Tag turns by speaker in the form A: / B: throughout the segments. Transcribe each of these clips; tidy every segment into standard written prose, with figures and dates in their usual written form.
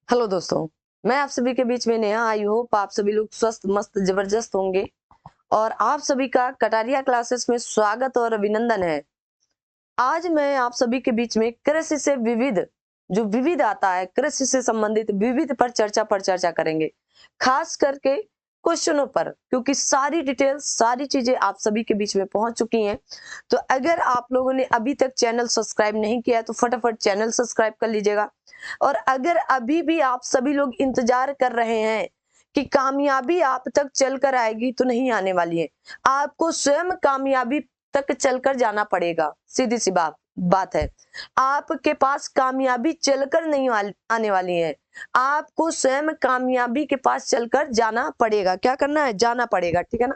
A: Hello दोस्तों, मैं आप सभी के बीच में नेहा। आई होप आप सभी लोग स्वस्थ मस्त जबरदस्त होंगे और आप सभी का कटारिया क्लासेस में स्वागत और अभिनंदन है। आज मैं आप सभी के बीच में कृषि से विविध जो विविध आता है, कृषि से संबंधित विविध पर चर्चा करेंगे, खास करके क्वेश्चनों पर, क्योंकि सारी डिटेल सारी चीजें आप सभी के बीच में पहुंच चुकी हैं। तो अगर आप लोगों ने अभी तक चैनल सब्सक्राइब नहीं किया है तो फटाफट चैनल सब्सक्राइब कर लीजिएगा। और अगर अभी भी आप सभी लोग इंतजार कर रहे हैं कि कामयाबी आप तक चलकर आएगी, तो नहीं आने वाली है। आपको स्वयं कामयाबी तक चलकर जाना पड़ेगा। सीधी सी बात है। आपके पास कामयाबी चलकर नहीं आने वाली है। आपको स्वयं कामयाबी के पास चलकर जाना पड़ेगा। क्या करना है? जाना पड़ेगा। ठीक है ना?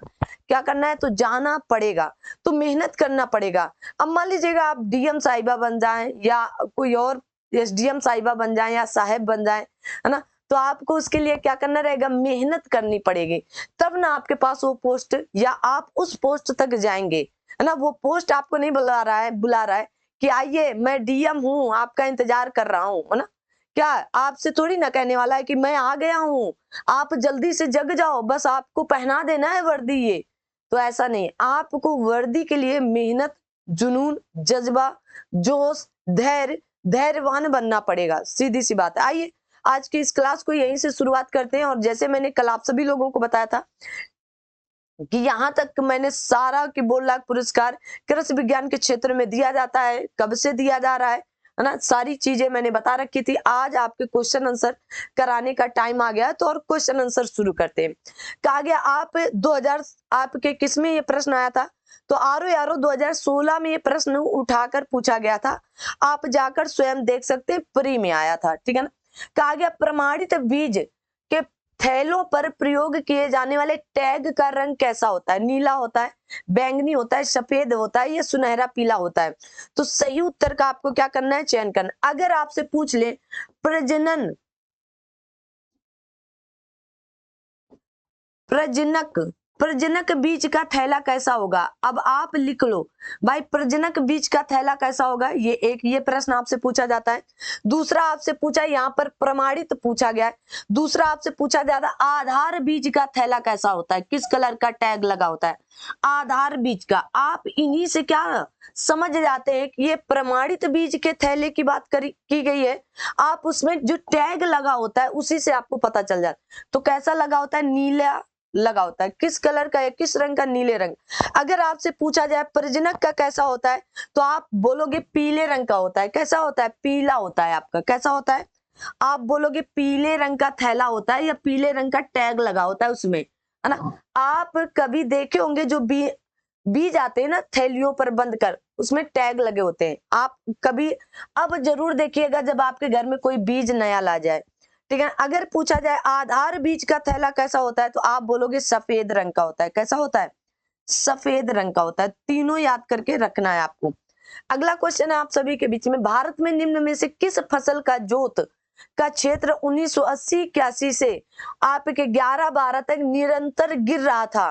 A: क्या करना है? तो जाना पड़ेगा, तो मेहनत करना पड़ेगा। अब मान लीजिएगा आप डीएम साहिबा बन जाएं या कोई और एसडीएम साहिबा बन जाएं या साहेब बन जाएं, है ना? तो आपको उसके लिए क्या करना रहेगा? मेहनत करनी पड़ेगी। तब ना आपके पास वो पोस्ट या आप उस पोस्ट तक जाएंगे, है ना? वो पोस्ट आपको नहीं बुला रहा है कि आइए मैं डीएम हूं, आपका इंतजार कर रहा हूं, है ना? क्या आपसे थोड़ी ना कहने वाला है कि मैं आ गया हूं, आप जल्दी से जग जाओ, बस आपको पहना देना है वर्दी। ये तो ऐसा नहीं। आपको वर्दी के लिए मेहनत, जुनून, जज्बा, जोश, धैर्यवान बनना पड़ेगा। सीधी सी बात है। आइए आज की इस क्लास को यहीं से शुरुआत करते हैं। और जैसे मैंने कल आप सभी लोगों को बताया था कि यहाँ तक मैंने सारा कि 2 लाख पुरस्कार कृषि विज्ञान के क्षेत्र में दिया जाता है, कब से दिया जा रहा है ना? सारी चीजें मैंने बता रखी थी। आज आपके क्वेश्चन आंसर कराने का टाइम आ गया, तो और क्वेश्चन आंसर शुरू करते हैं। कहा गया आप 2000 आपके किस में ये प्रश्न आया था? तो आरो 2016 में ये प्रश्न उठाकर पूछा गया था। आप जाकर स्वयं देख सकते हैं, प्री में आया था। ठीक है ना? कहा गया प्रमाणित बीज के थैलों पर प्रयोग किए जाने वाले टैग का रंग कैसा होता है? नीला होता है, बैंगनी होता है, सफेद होता है या सुनहरा पीला होता है? तो सही उत्तर का आपको क्या करना है? चयन करना। अगर आपसे पूछ ले प्रजनन प्रजनक प्रजनक बीज का थैला कैसा होगा? अब आप लिख लो भाई, प्रजनक बीज का थैला कैसा होगा? ये प्रश्न आपसे पूछा जाता है। दूसरा आपसे पूछा, यहाँ पर प्रमाणित पूछा गया है। दूसरा आपसे पूछा जाता है आधार बीज का थैला कैसा होता है? किस कलर का टैग लगा होता है आधार बीज का? आप इन्हीं से क्या समझ जाते हैं कि ये प्रमाणित बीज के थैले की बात की गई है। आप उसमें जो टैग लगा होता है उसी से आपको पता चल जाता है। तो कैसा लगा होता है? नीला लगा होता है। किस कलर का है? किस रंग का? नीले रंग। अगर आपसे पूछा जाए प्रजनक का कैसा होता है, तो आप बोलोगे पीले रंग का होता है। कैसा होता है? पीला होता है आपका। कैसा होता है? आप बोलोगे पीले रंग का थैला होता है या पीले रंग का टैग लगा होता है उसमें, है ना? आप कभी देखे होंगे जो बीज आते हैं ना थैलियों पर बंद कर, उसमें टैग लगे होते हैं। आप कभी अब जरूर देखिएगा जब आपके घर में कोई बीज नया ला जाए। ठीक है? अगर पूछा जाए आधार बीज का थैला कैसा होता है, तो आप बोलोगे सफेद रंग का होता है। कैसा होता है? सफेद रंग का होता है। तीनों याद करके रखना है आपको। अगला क्वेश्चन है आप सभी के बीच में, भारत में निम्न में से किस फसल का जोत का क्षेत्र 1980-81 से आपके 11-12 तक निरंतर गिर रहा था?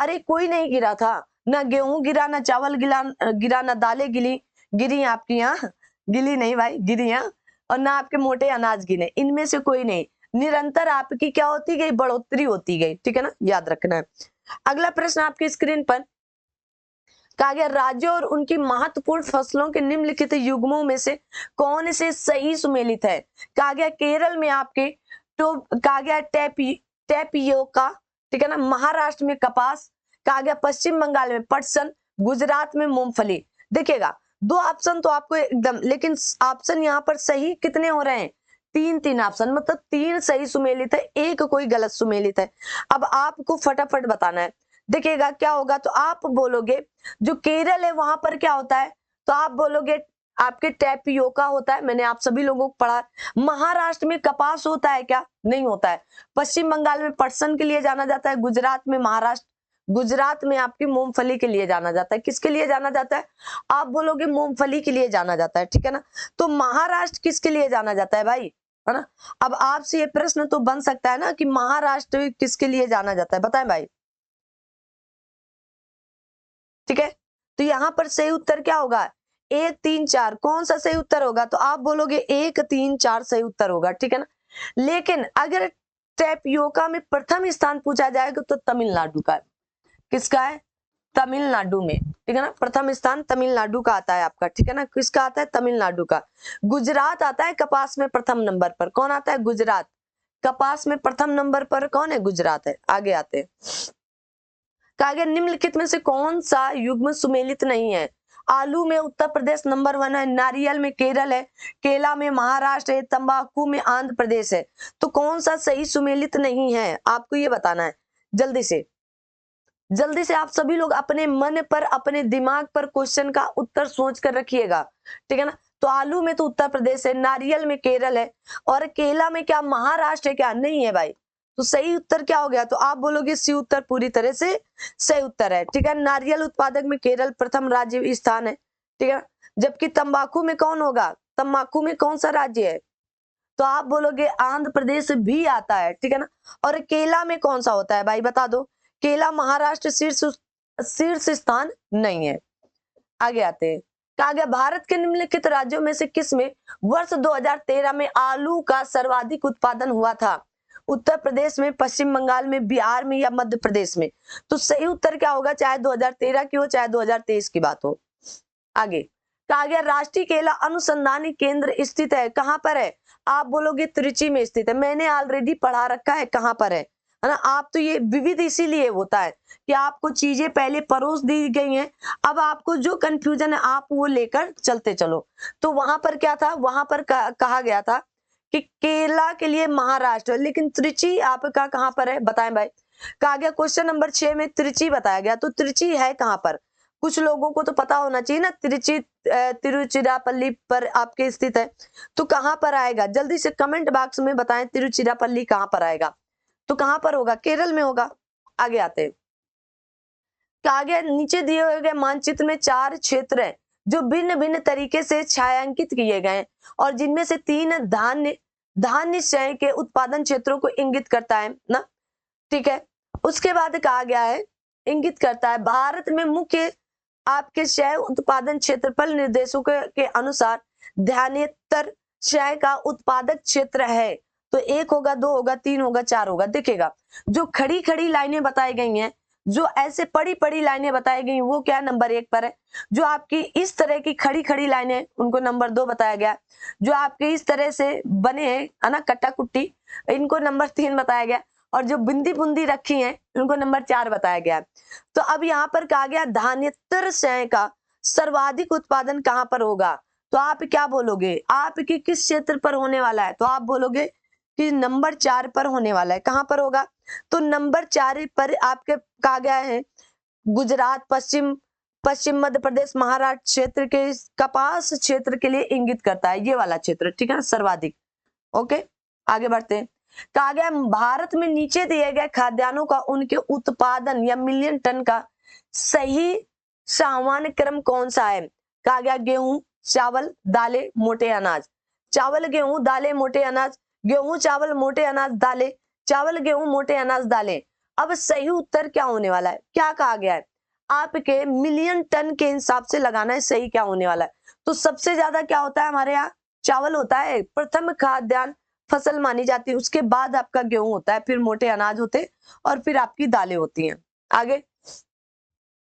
A: अरे कोई नहीं गिरा था। ना गेहूं गिरा, ना चावल गिरा, ना दालें गिरी आपकी यहाँ। गिली नहीं भाई, गिरी यहाँ। और ना आपके मोटे अनाज गिने। इनमें से कोई नहीं। निरंतर आपकी क्या होती गई? बढ़ोतरी होती गई। ठीक है ना? याद रखना है। अगला प्रश्न आपकी स्क्रीन पर कहा गया राज्यों और उनकी महत्वपूर्ण फसलों के निम्नलिखित युग्मों में से कौन से सही सुमेलित है? कहा गया केरल में आपके तो कहा गया टेपियोका। ठीक है ना? महाराष्ट्र में कपास। कहा गया पश्चिम बंगाल में पटसन, गुजरात में मूंगफली। देखिएगा 2 ऑप्शन तो आपको एकदम, लेकिन ऑप्शन यहाँ पर सही कितने हो रहे हैं? 3 ऑप्शन, मतलब 3 सही सुमेलित है, एक कोई गलत सुमेलित है। अब आपको फटाफट बताना है। देखिएगा क्या होगा, तो आप बोलोगे जो केरल है वहां पर क्या होता है, तो आप बोलोगे आपके टैपियोका होता है। मैंने आप सभी लोगों को पढ़ा। महाराष्ट्र में कपास होता है क्या? नहीं होता है। पश्चिम बंगाल में पटसन के लिए जाना जाता है। गुजरात में आपकी मूंगफली के लिए जाना जाता है। किसके लिए जाना जाता है? आप बोलोगे मूंगफली के लिए जाना जाता है। ठीक है ना? तो महाराष्ट्र किसके लिए जाना जाता है भाई, है ना? अब आपसे ये प्रश्न तो बन सकता है ना कि महाराष्ट्र किसके लिए जाना जाता है, बताएं भाई। ठीक है? तो यहां पर सही उत्तर क्या होगा? 1 3 4। कौन सा सही उत्तर होगा? तो आप बोलोगे 1 3 4 सही उत्तर होगा। ठीक है ना? लेकिन अगर टेपियोका में प्रथम स्थान पूछा जाएगा तो तमिलनाडु का, किसका है, तमिलनाडु में, ठीक है ना, प्रथम स्थान तमिलनाडु का आता है आपका, ठीक है ना, किसका आता है, तमिलनाडु का। गुजरात आता है कपास में प्रथम नंबर पर, कौन आता है, गुजरात, कपास में प्रथम नंबर पर कौन है, गुजरात है। आगे आते हैं, कहा गया निम्नलिखित में से कौन सा युग्म सुमेलित नहीं है। आलू में उत्तर प्रदेश नंबर 1 है, नारियल में केरल है, केला में महाराष्ट्र है, तंबाकू में आंध्र प्रदेश है। तो कौन सा सही सुमेलित नहीं है, आपको ये बताना है। जल्दी से आप सभी लोग अपने मन पर, अपने दिमाग पर क्वेश्चन का उत्तर सोच कर रखिएगा, ठीक है ना। तो आलू में तो उत्तर प्रदेश है, नारियल में केरल है, और केला में क्या महाराष्ट्र है क्या, नहीं है भाई। तो सही उत्तर क्या हो गया, तो आप बोलोगे सी उत्तर पूरी तरह से सही उत्तर है, ठीक है। नारियल उत्पादक में केरल प्रथम राज्य स्थान है, ठीक है। जबकि तंबाकू में कौन होगा, तंबाकू में कौन सा राज्य है, तो आप बोलोगे आंध्र प्रदेश भी आता है, ठीक है ना। और केला में कौन सा होता है भाई, बता दो। केला महाराष्ट्र शीर्ष स्थान नहीं है। आगे आते हैं, कहा गया भारत के निम्नलिखित राज्यों में से किस में वर्ष 2013 में आलू का सर्वाधिक उत्पादन हुआ था। उत्तर प्रदेश में, पश्चिम बंगाल में, बिहार में या मध्य प्रदेश में। तो सही उत्तर क्या होगा, चाहे 2013 की हो चाहे 2023 की बात हो। आगे कहा गया राष्ट्रीय केला अनुसंधानी केंद्र स्थित है, कहां पर है, आप बोलोगे त्रिची में स्थित है। मैंने ऑलरेडी पढ़ा रखा है कहां पर है ना। आप तो ये विविध इसीलिए होता है कि आपको चीजें पहले परोस दी गई हैं, अब आपको जो कंफ्यूजन है आप वो लेकर चलते चलो। तो वहां पर क्या था, वहां पर कहा गया था कि केला के लिए महाराष्ट्र, लेकिन त्रिची आपका कहां पर है, बताएं भाई। कहा गया क्वेश्चन नंबर 6 में त्रिची बताया गया, तो त्रिची है कहां पर, कुछ लोगों को तो पता होना चाहिए ना। त्रिची तिरुचिरापल्ली पर आपके स्थित है, तो कहां पर आएगा, जल्दी से कमेंट बॉक्स में बताएं तिरुचिरापल्ली कहां पर आएगा, तो कहां पर होगा, केरल में होगा। आगे आते हैं, कहा गया नीचे दिए हुए गए मानचित्र में 4 क्षेत्र हैं जो भिन्न भिन्न तरीके से छायांकित किए गए हैं और जिनमें से 3 धान्य शय के उत्पादन क्षेत्रों को इंगित करता है ना, ठीक है। उसके बाद कहा गया है इंगित करता है भारत में मुख्य आपके शय उत्पादन क्षेत्रफल निर्देशों के अनुसार ध्यानेतर शय का उत्पादक क्षेत्र है। तो 1 होगा, 2 होगा, 3 होगा, 4 होगा। देखिएगा जो खड़ी खड़ी लाइनें बताई गई हैं, जो ऐसे पड़ी पड़ी लाइनें बताई गई वो क्या नंबर 1 पर है। जो आपकी इस तरह की खड़ी खड़ी लाइनें उनको नंबर 2 बताया गया। जो आपके इस तरह से बने हैं है ना कट्टा कुट्टी, इनको नंबर 3 बताया गया। और जो बिंदी बुंदी रखी हैं उनको नंबर 4 बताया गया। तो अब यहाँ पर कहा गया धान्यतर शय का सर्वाधिक उत्पादन कहाँ पर होगा, तो आप क्या बोलोगे, आपकी किस क्षेत्र पर होने वाला है, तो आप बोलोगे कि नंबर 4 पर होने वाला है। कहां पर होगा, तो नंबर 4 पर आपके कहा गया है गुजरात, पश्चिम मध्य प्रदेश, महाराष्ट्र क्षेत्र के कपास क्षेत्र के लिए इंगित करता है, ये वाला क्षेत्र, ठीक है ना, सर्वाधिक। ओके आगे बढ़ते हैं, कहा गया भारत में नीचे दिए गए खाद्यान्नों का उनके उत्पादन या मिलियन टन का सही सामान्य क्रम कौन सा है। कहा गया गेहूं, चावल, दालें, मोटे अनाज। चावल, गेहूं, दालें, मोटे अनाज। गेहूं, चावल, मोटे अनाज, दालें। चावल, गेहूं, मोटे अनाज, दालें। अब सही उत्तर क्या होने वाला है, क्या कहा गया है, आपके मिलियन टन के हिसाब से लगाना है सही क्या होने वाला है। तो सबसे ज्यादा क्या होता है हमारे यहाँ, चावल होता है, प्रथम खाद्यान्न फसल मानी जाती है। उसके बाद आपका गेहूं होता है, फिर मोटे अनाज होते हैं और फिर आपकी दालें होती हैं। आगे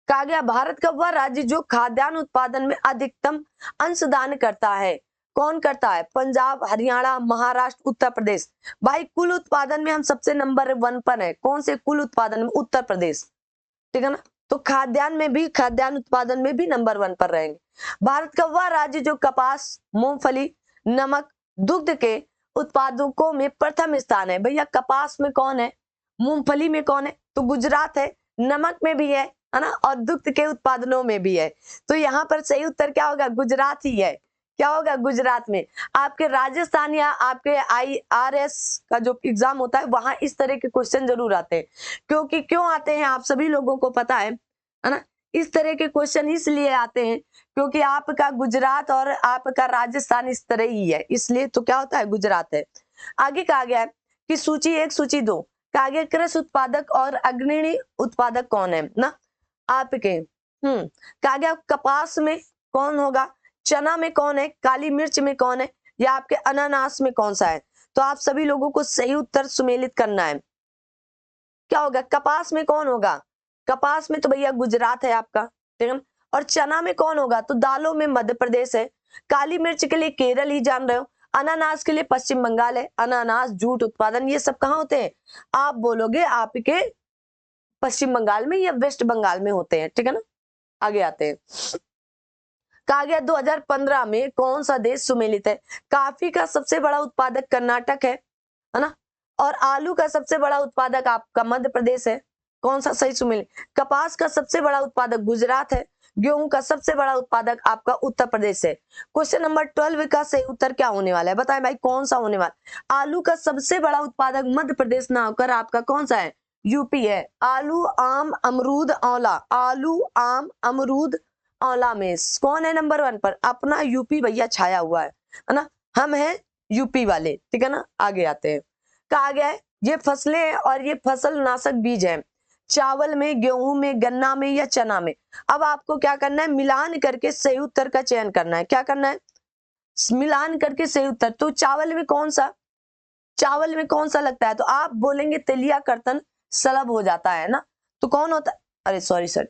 A: कहा गया भारत का वह राज्य जो खाद्यान्न उत्पादन में अधिकतम अंशदान करता है, कौन करता है, पंजाब, हरियाणा, महाराष्ट्र, उत्तर प्रदेश। भाई कुल उत्पादन में हम सबसे नंबर 1 पर है, कौन से कुल उत्पादन में, उत्तर प्रदेश, ठीक है ना। तो खाद्यान्न उत्पादन में भी नंबर 1 पर रहेंगे। भारत का वह राज्य जो कपास, मूंगफली, नमक, दुग्ध के उत्पादकों में प्रथम स्थान है। भैया कपास में कौन है, मूंगफली में कौन है, तो गुजरात है, नमक में भी है ना, और दुग्ध के उत्पादनों में भी है। तो यहाँ पर सही उत्तर क्या होगा, गुजरात ही है। क्या होगा, गुजरात में। आपके राजस्थान या आपके IRS का जो एग्जाम होता है वहां इस तरह के क्वेश्चन जरूर आते हैं। क्यों आते हैं आप सभी लोगों को पता है ना। इस तरह के क्वेश्चन इसलिए आते हैं क्योंकि आपका गुजरात और आपका राजस्थान इस तरह ही है, इसलिए तो क्या होता है, गुजरात है। आगे कहा गया है कि सूची 1 सूची 2 कहा गया कृषि उत्पादक और अग्रणी उत्पादक कौन है ना आपके। कहा गया कपास में कौन होगा, चना में कौन है, काली मिर्च में कौन है, या आपके अनानास में कौन सा है। तो आप सभी लोगों को सही उत्तर सुमेलित करना है। क्या होगा? कपास में कौन होगा? कपास में तो भैया गुजरात है आपका, ठीक है ना। और चना में कौन होगा? तो दालों में मध्य प्रदेश है। काली मिर्च के लिए केरल ही जान रहे हो। अनानास के लिए पश्चिम बंगाल है। अनानास, जूट उत्पादन, ये सब कहाँ होते हैं? आप बोलोगे आपके पश्चिम बंगाल में या वेस्ट बंगाल में होते हैं, ठीक है ना। आगे आते हैं। कहा गया 2015 में कौन सा देश सुमेलित है? काफी का सबसे बड़ा उत्पादक कर्नाटक है ना। और आलू का सबसे बड़ा उत्पादक आपका मध्य प्रदेश है। कौन सा सही सुमेलित? कपास का सबसे बड़ा उत्पादक गुजरात है। गेहूं का सबसे बड़ा उत्पादक आपका उत्तर प्रदेश है। क्वेश्चन नंबर 12 का सही उत्तर क्या होने वाला है? बताएं भाई, कौन सा होने वाला? आलू का सबसे बड़ा उत्पादक मध्य प्रदेश ना होकर आपका कौन सा है? यूपी है। आलू, आम, अमरूद, औला। आलू, आम, अमरूद, औला में कौन है नंबर 1 पर? अपना यूपी भैया छाया हुआ है ना। हम हैं यूपी वाले, ठीक है ना। आगे आते हैं। कहा गया है ये फसलें हैं और ये फसल नाशक बीज हैं। चावल में, गेहूं में, गन्ना में या चना में। अब आपको क्या करना है? मिलान करके सही उत्तर का चयन करना है। क्या करना है? मिलान करके सही उत्तर। तो चावल में कौन सा, चावल में कौन सा लगता है? तो आप बोलेंगे तिलिया कर्तन सलभ हो जाता है ना। तो कौन होता है? अरे सॉरी सर,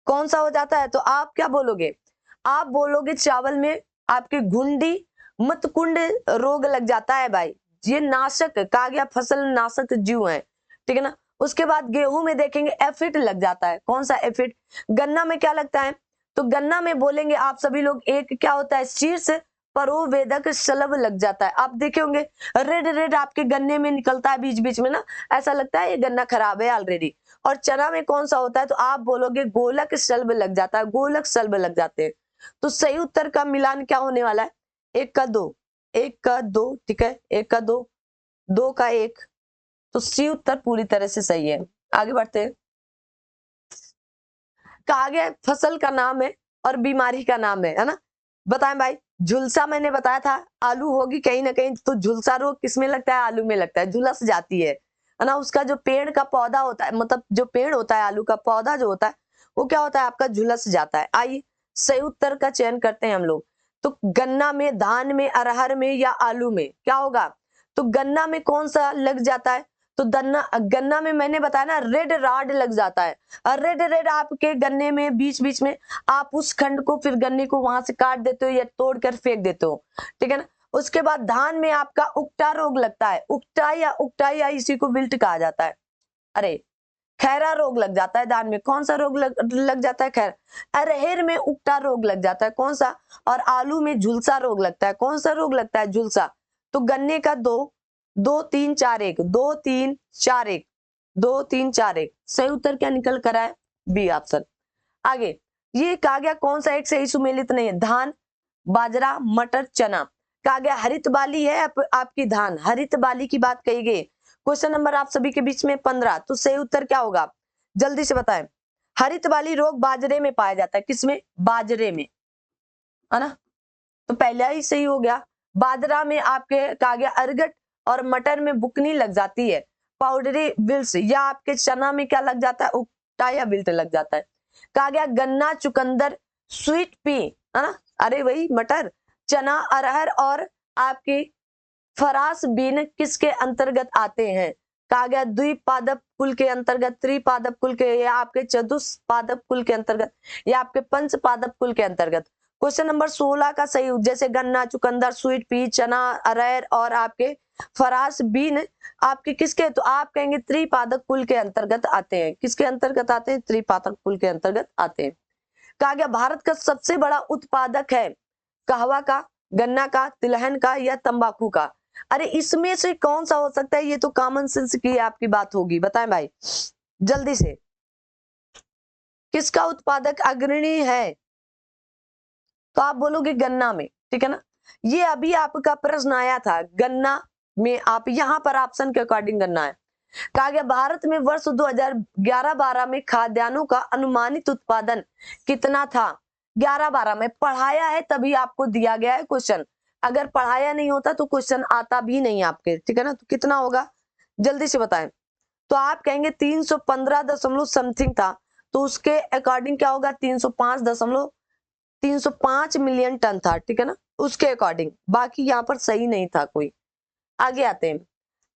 A: कौन सा हो जाता है? तो आप क्या बोलोगे? आप बोलोगे चावल में आपके घुंडी मतकुंड रोग लग जाता है भाई। ये नाशक कहा गया, फसल नाशक जीव है, ठीक है ना। उसके बाद गेहूं में देखेंगे एफिड लग जाता है। कौन सा एफिड? गन्ना में क्या लगता है? तो गन्ना में बोलेंगे आप सभी लोग एक क्या होता है? शीर्ष परोवेदक शलभ लग जाता है। आप देखे होंगे रेड रेड आपके गन्ने में निकलता है बीच बीच में ना, ऐसा लगता है ये गन्ना खराब है ऑलरेडी। और चना में कौन सा होता है? तो आप बोलोगे गोलक शल्ब लग जाता है, गोलक शल्ब लग जाते हैं। तो सही उत्तर का मिलान क्या होने वाला है? 1 का 2, 1 का 2, ठीक है, 1 का 2, 2 का 1। तो सी उत्तर पूरी तरह से सही है। आगे बढ़ते हैं। कहा गया फसल का नाम है और बीमारी का नाम है ना। बताएं भाई, झुलसा मैंने बताया था आलू होगी कहीं ना कहीं। तो झुलसा रोग किसमें लगता है? आलू में लगता है, झुलस जाती है ना। उसका जो पेड़ का पौधा होता है, मतलब जो पेड़ होता है आलू का पौधा जो होता है, वो क्या होता है आपका? झुलस जाता है। आइए सही उत्तर का चयन करते हैं हम लोग। तो गन्ना में, धान में, अरहर में या आलू में क्या होगा? तो गन्ना में कौन सा लग जाता है? तो गन्ना में मैंने बताया ना रेड राड लग जाता है। और रेड रेड आपके गन्ने में बीच बीच में आप उस खंड को, फिर गन्ने को वहां से काट देते हो या तोड़ कर फेंक देते हो, ठीक है ना। उसके बाद धान में आपका उकटा रोग लगता है। उकटा या इसी को विल्ट कहा जाता है। अरे खैरा रोग लग जाता है धान में। कौन सा रोग लग जाता है? खैर। अरहर में उकटा रोग लग जाता है। कौन सा? और आलू में झुलसा रोग लगता है। कौन सा रोग लगता है? झुलसा। तो गन्ने का 2, 2 3 4 1, 2 3 4 1, 2 3 4 1। सही उत्तर क्या निकल कर आया? B option. आगे ये कहा गया कौन सा एक सही सुमेलित नहीं है? धान, बाजरा, मटर, चना। कहा गया हरित बाली है आपकी धान, हरित बाली की बात कही गई। क्वेश्चन नंबर आप सभी के बीच में 15। तो सही उत्तर क्या होगा? जल्दी से बताएं। हरित बाली रोग बाजरे में पाया जाता है। किसमें? बाजरे में, है ना। तो पहला ही सही हो गया। बाजरा में आपके कहा गया अर्गट और मटर में बुकनी लग जाती है, पाउडरी विल्स। या आपके चना में क्या लग जाता है? उकटा या विल्ट लग जाता है। कहा गया गन्ना, चुकंदर, स्वीट पी, है ना। अरे वही मटर, चना, अरहर और आपकी फरास बीन किसके अंतर्गत आते हैं? कहा गया द्विपादप कुल के अंतर्गत, त्रिपादप कुल के, या आपके चतुष्पादप कुल के अंतर्गत, या आपके पंचपादप कुल के अंतर्गत। क्वेश्चन नंबर 16 का सही, जैसे गन्ना, चुकंदर, स्वीट पी, चना, अरहर और आपके फरास बीन आपके किसके? तो आप कहेंगे त्रिपादक कुल के अंतर्गत आते हैं। किसके अंतर्गत आते हैं? त्रिपादक कुल के अंतर्गत आते हैं। कहा गया भारत का सबसे बड़ा उत्पादक है कहवा का, गन्ना का, तिलहन का या तंबाकू का। अरे इसमें से कौन सा हो सकता है? ये तो कॉमन सेंस की आपकी बात होगी। बताएं भाई जल्दी से, किसका उत्पादक अग्रणी है? तो आप बोलोगे गन्ना में, ठीक है ना। ये अभी आपका प्रश्न आया था, गन्ना में आप यहां पर ऑप्शन के अकॉर्डिंग गन्ना है। कहा गया भारत में वर्ष 2011-12 में खाद्यान्नों का अनुमानित उत्पादन कितना था? 11-12 में पढ़ाया है तभी आपको दिया गया है क्वेश्चन। अगर पढ़ाया नहीं होता तो क्वेश्चन आता भी नहीं आपके, ठीक है ना। तो कितना होगा जल्दी से बताएं। तो आप कहेंगे 315 दशमलव समथिंग था। तो उसके अकॉर्डिंग क्या होगा? 305 मिलियन टन था, ठीक है ना, उसके अकॉर्डिंग। बाकी यहाँ पर सही नहीं था कोई। आगे आते हैं,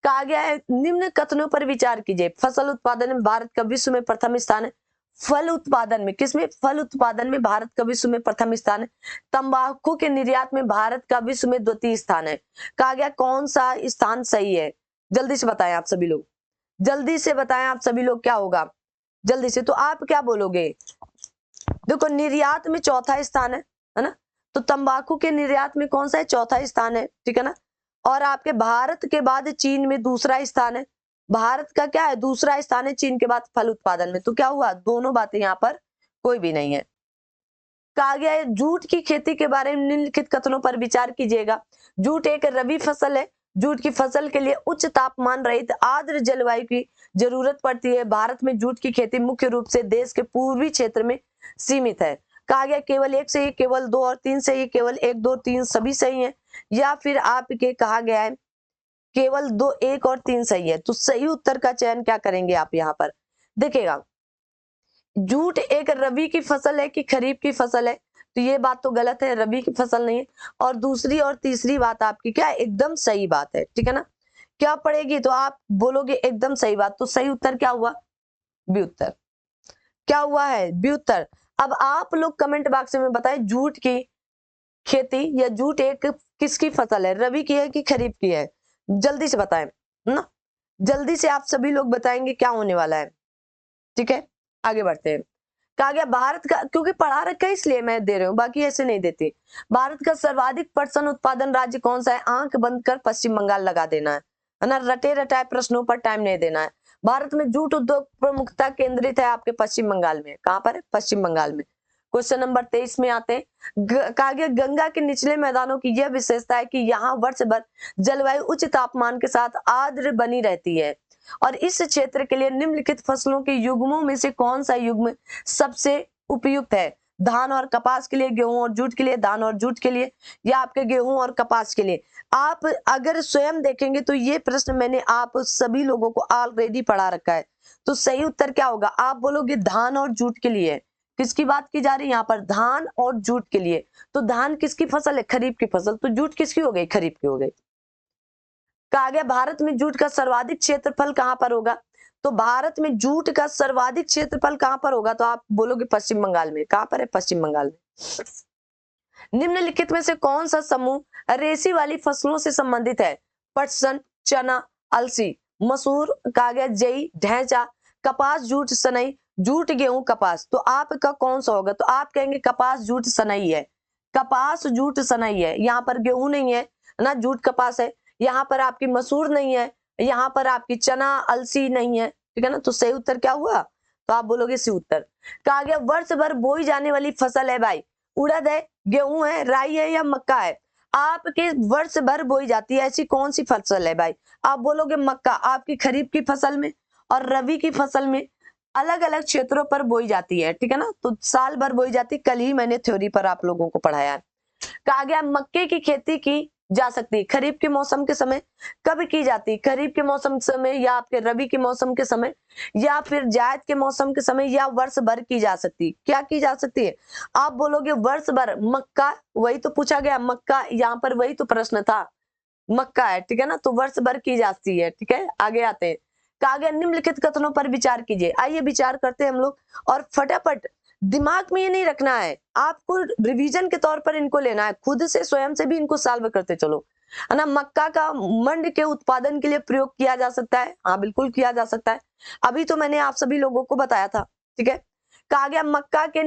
A: कहा गया है निम्न कथनों पर विचार कीजिए। फसल उत्पादन में भारत का विश्व में प्रथम स्थान है। फल उत्पादन में, किसमें? फल उत्पादन में भारत का विश्व में प्रथम स्थान है। तंबाकू के निर्यात में भारत का विश्व में द्वितीय स्थान है। कहा गया कौन सा स्थान सही है? जल्दी से बताएं आप सभी लोग, जल्दी से बताएं आप सभी लोग, क्या होगा जल्दी से। तो आप क्या बोलोगे? देखो निर्यात में चौथा स्थान है ना, तो तंबाकू के निर्यात में कौन सा है? चौथा स्थान है, ठीक है ना। और आपके भारत के बाद चीन में दूसरा स्थान है। भारत का क्या है? दूसरा स्थान है चीन के बाद फल उत्पादन में। तो क्या हुआ? दोनों बातें यहाँ पर कोई भी नहीं है। कहा गया है जूट की खेती के बारे में निम्नलिखित कथनों पर विचार कीजिएगा। जूट एक रबी फसल है। जूट की फसल के लिए उच्च तापमान रहित आर्द्र जलवायु की जरूरत पड़ती है। भारत में जूट की खेती मुख्य रूप से देश के पूर्वी क्षेत्र में सीमित है। कहा गया केवल एक सही, केवल दो और तीन सही, केवल एक, दो, तीन सभी सही है, या फिर आपके कहा गया है केवल दो, एक और तीन सही है। तो सही उत्तर का चयन क्या करेंगे आप यहाँ पर? देखिएगा जूट एक रबी की फसल है कि खरीफ की फसल है? तो ये बात तो गलत है, रबी की फसल नहीं है। और दूसरी और तीसरी बात आपकी क्या है? एकदम सही बात है, ठीक है ना। क्या पड़ेगी? तो आप बोलोगे एकदम सही बात। तो सही उत्तर क्या हुआ? बी उत्तर। क्या हुआ है? बी उत्तर। अब आप लोग कमेंट बॉक्स में बताएं जूट की खेती या जूट एक किसकी फसल है, रबी की है कि खरीफ की है? जल्दी से बताएं ना, जल्दी से आप सभी लोग बताएंगे क्या होने वाला है, ठीक है। आगे बढ़ते हैं। कहा गया भारत का, क्योंकि पढ़ा रखा है इसलिए मैं दे रही हूँ, बाकी ऐसे नहीं देती। भारत का सर्वाधिक पटसन उत्पादन राज्य कौन सा है? आंख बंद कर पश्चिम बंगाल लगा देना है ना, रटे रटाए प्रश्नों पर टाइम नहीं देना है। भारत में जूट उद्योग प्रमुखता केंद्रित है आपके पश्चिम बंगाल में। कहां पर है? पश्चिम बंगाल में। क्वेश्चन नंबर 23 में आते हैं। कहा गया गंगा के निचले मैदानों की यह विशेषता है कि यहाँ वर्ष भर जलवायु उच्च तापमान के साथ आर्द्र बनी रहती है, और इस क्षेत्र के लिए निम्नलिखित फसलों के युग्मों में से कौन सा युग्म सबसे उपयुक्त है? धान और कपास के लिए, गेहूं और जूट के लिए, धान और जूट के लिए, या आपके गेहूं और कपास के लिए? आप अगर स्वयं देखेंगे तो ये प्रश्न मैंने आप सभी लोगों को ऑलरेडी पढ़ा रखा है। तो सही उत्तर क्या होगा? आप बोलोगे धान और जूट के लिए। किसकी बात की जा रही है यहाँ पर? धान और जूट के लिए। तो धान किसकी फसल है? खरीफ की फसल। तो जूट किसकी हो गई? खरीफ की हो गई। कहा गया भारत में जूट का सर्वाधिक क्षेत्रफल कहां पर होगा? तो भारत में जूट का सर्वाधिक क्षेत्रफल कहां पर होगा? तो आप बोलोगे पश्चिम बंगाल में। कहां पर है? पश्चिम बंगाल में। निम्नलिखित में से कौन सा समूह रेशे वाली फसलों से संबंधित है? पटसन, चना, अलसी, मसूर, कहा गया जई, ढैंचा, कपास, जूट, सनई, जूट, गेहूं, कपास। तो आपका कौन सा होगा? तो आप कहेंगे कपास, जूट, सनई है। कपास, जूट, सनई है। यहाँ पर गेहूं नहीं है ना, जूट, कपास है। यहाँ पर आपकी मसूर नहीं है, यहाँ पर आपकी चना, अलसी नहीं है, ठीक है ना। तो सही उत्तर क्या हुआ? तो आप बोलोगे सी उत्तर। कहा गया वर्ष भर बोई जाने वाली फसल है भाई, उड़द है, गेहूं है, राई है, या मक्का है? आपके वर्ष भर बोई जाती है ऐसी कौन सी फसल है भाई? आप बोलोगे मक्का। आपकी खरीफ की फसल में और रबी की फसल में अलग अलग क्षेत्रों पर बोई जाती है, ठीक है ना। तो साल भर बोई जाती, कल ही मैंने थ्योरी पर आप लोगों को पढ़ाया है। कहा गया मक्के की खेती की जा सकती है खरीफ के मौसम के समय। कब की जाती? खरीफ के मौसम के समय, या आपके रबी के मौसम के समय, या फिर जायद के मौसम के समय, या वर्ष भर की जा सकती? क्या की जा सकती है? आप बोलोगे वर्ष भर। मक्का, वही तो पूछा गया, मक्का, यहाँ पर वही तो प्रश्न था, मक्का है, ठीक है ना। तो वर्ष भर की जाती है, ठीक है। आगे आते हैं। कहा गया निम्नलिखित कथनों पर विचार कीजिए। आइए विचार करते हैं हम लोग, और फटाफट दिमाग में ये नहीं रखना है, आपको रिवीजन के तौर पर इनको लेना है, खुद से स्वयं से भी इनको सॉल्व करते चलो, है ना। मक्का का मंड के उत्पादन के लिए प्रयोग किया जा सकता है? हाँ बिल्कुल किया जा सकता है, अभी तो मैंने आप सभी लोगों को बताया था, ठीक है। कहा गया मक्का के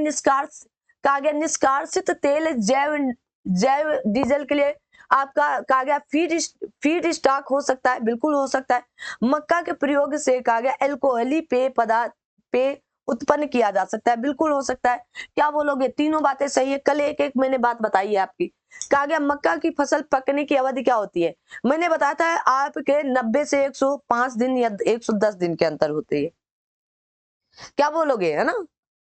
A: कहा गया निष्कासित तेल जैव डीजल के लिए आपका, कहा गया फीड स्टॉक हो सकता है? बिल्कुल हो सकता है। मक्का के प्रयोग से, कहा गया अल्कोहली पेय उत्पन्न किया जा सकता है? बिल्कुल हो सकता है। क्या बोलोगे? तीनों बातें सही है। कल एक एक मैंने बात बताई है आपकी। कहा गया मक्का की फसल पकने की अवधि क्या होती है? मैंने बताया था आपके 90 से 105 दिन या 110 दिन के अंतर होते हैं। क्या बोलोगे, है ना।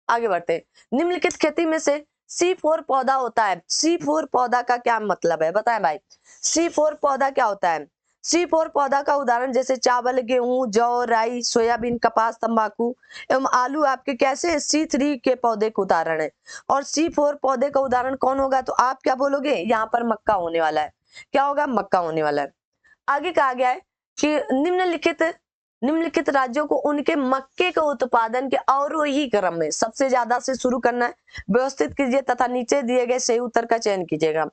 A: आगे बढ़ते। निम्नलिखित खेती में से C4 पौधा होता है। C4 पौधा का क्या मतलब है? बताएं भाई, C4 पौधा क्या होता है? C4 पौधा का उदाहरण जैसे चावल, गेहूं, जौ, राई, सोयाबीन, कपास, तंबाकू एवं आलू आपके कैसे C3 के पौधे के उदाहरण है। और C4 पौधे का उदाहरण कौन होगा? तो आप क्या बोलोगे? यहाँ पर मक्का होने वाला है। क्या होगा? मक्का होने वाला है। आगे कहा गया है कि निम्नलिखित राज्यों को उनके मक्के के उत्पादन के अवरोही क्रम में सबसे ज्यादा से शुरू करना है, व्यवस्थित कीजिए तथा नीचे दिए गए सही उत्तर का चयन कीजिएगा।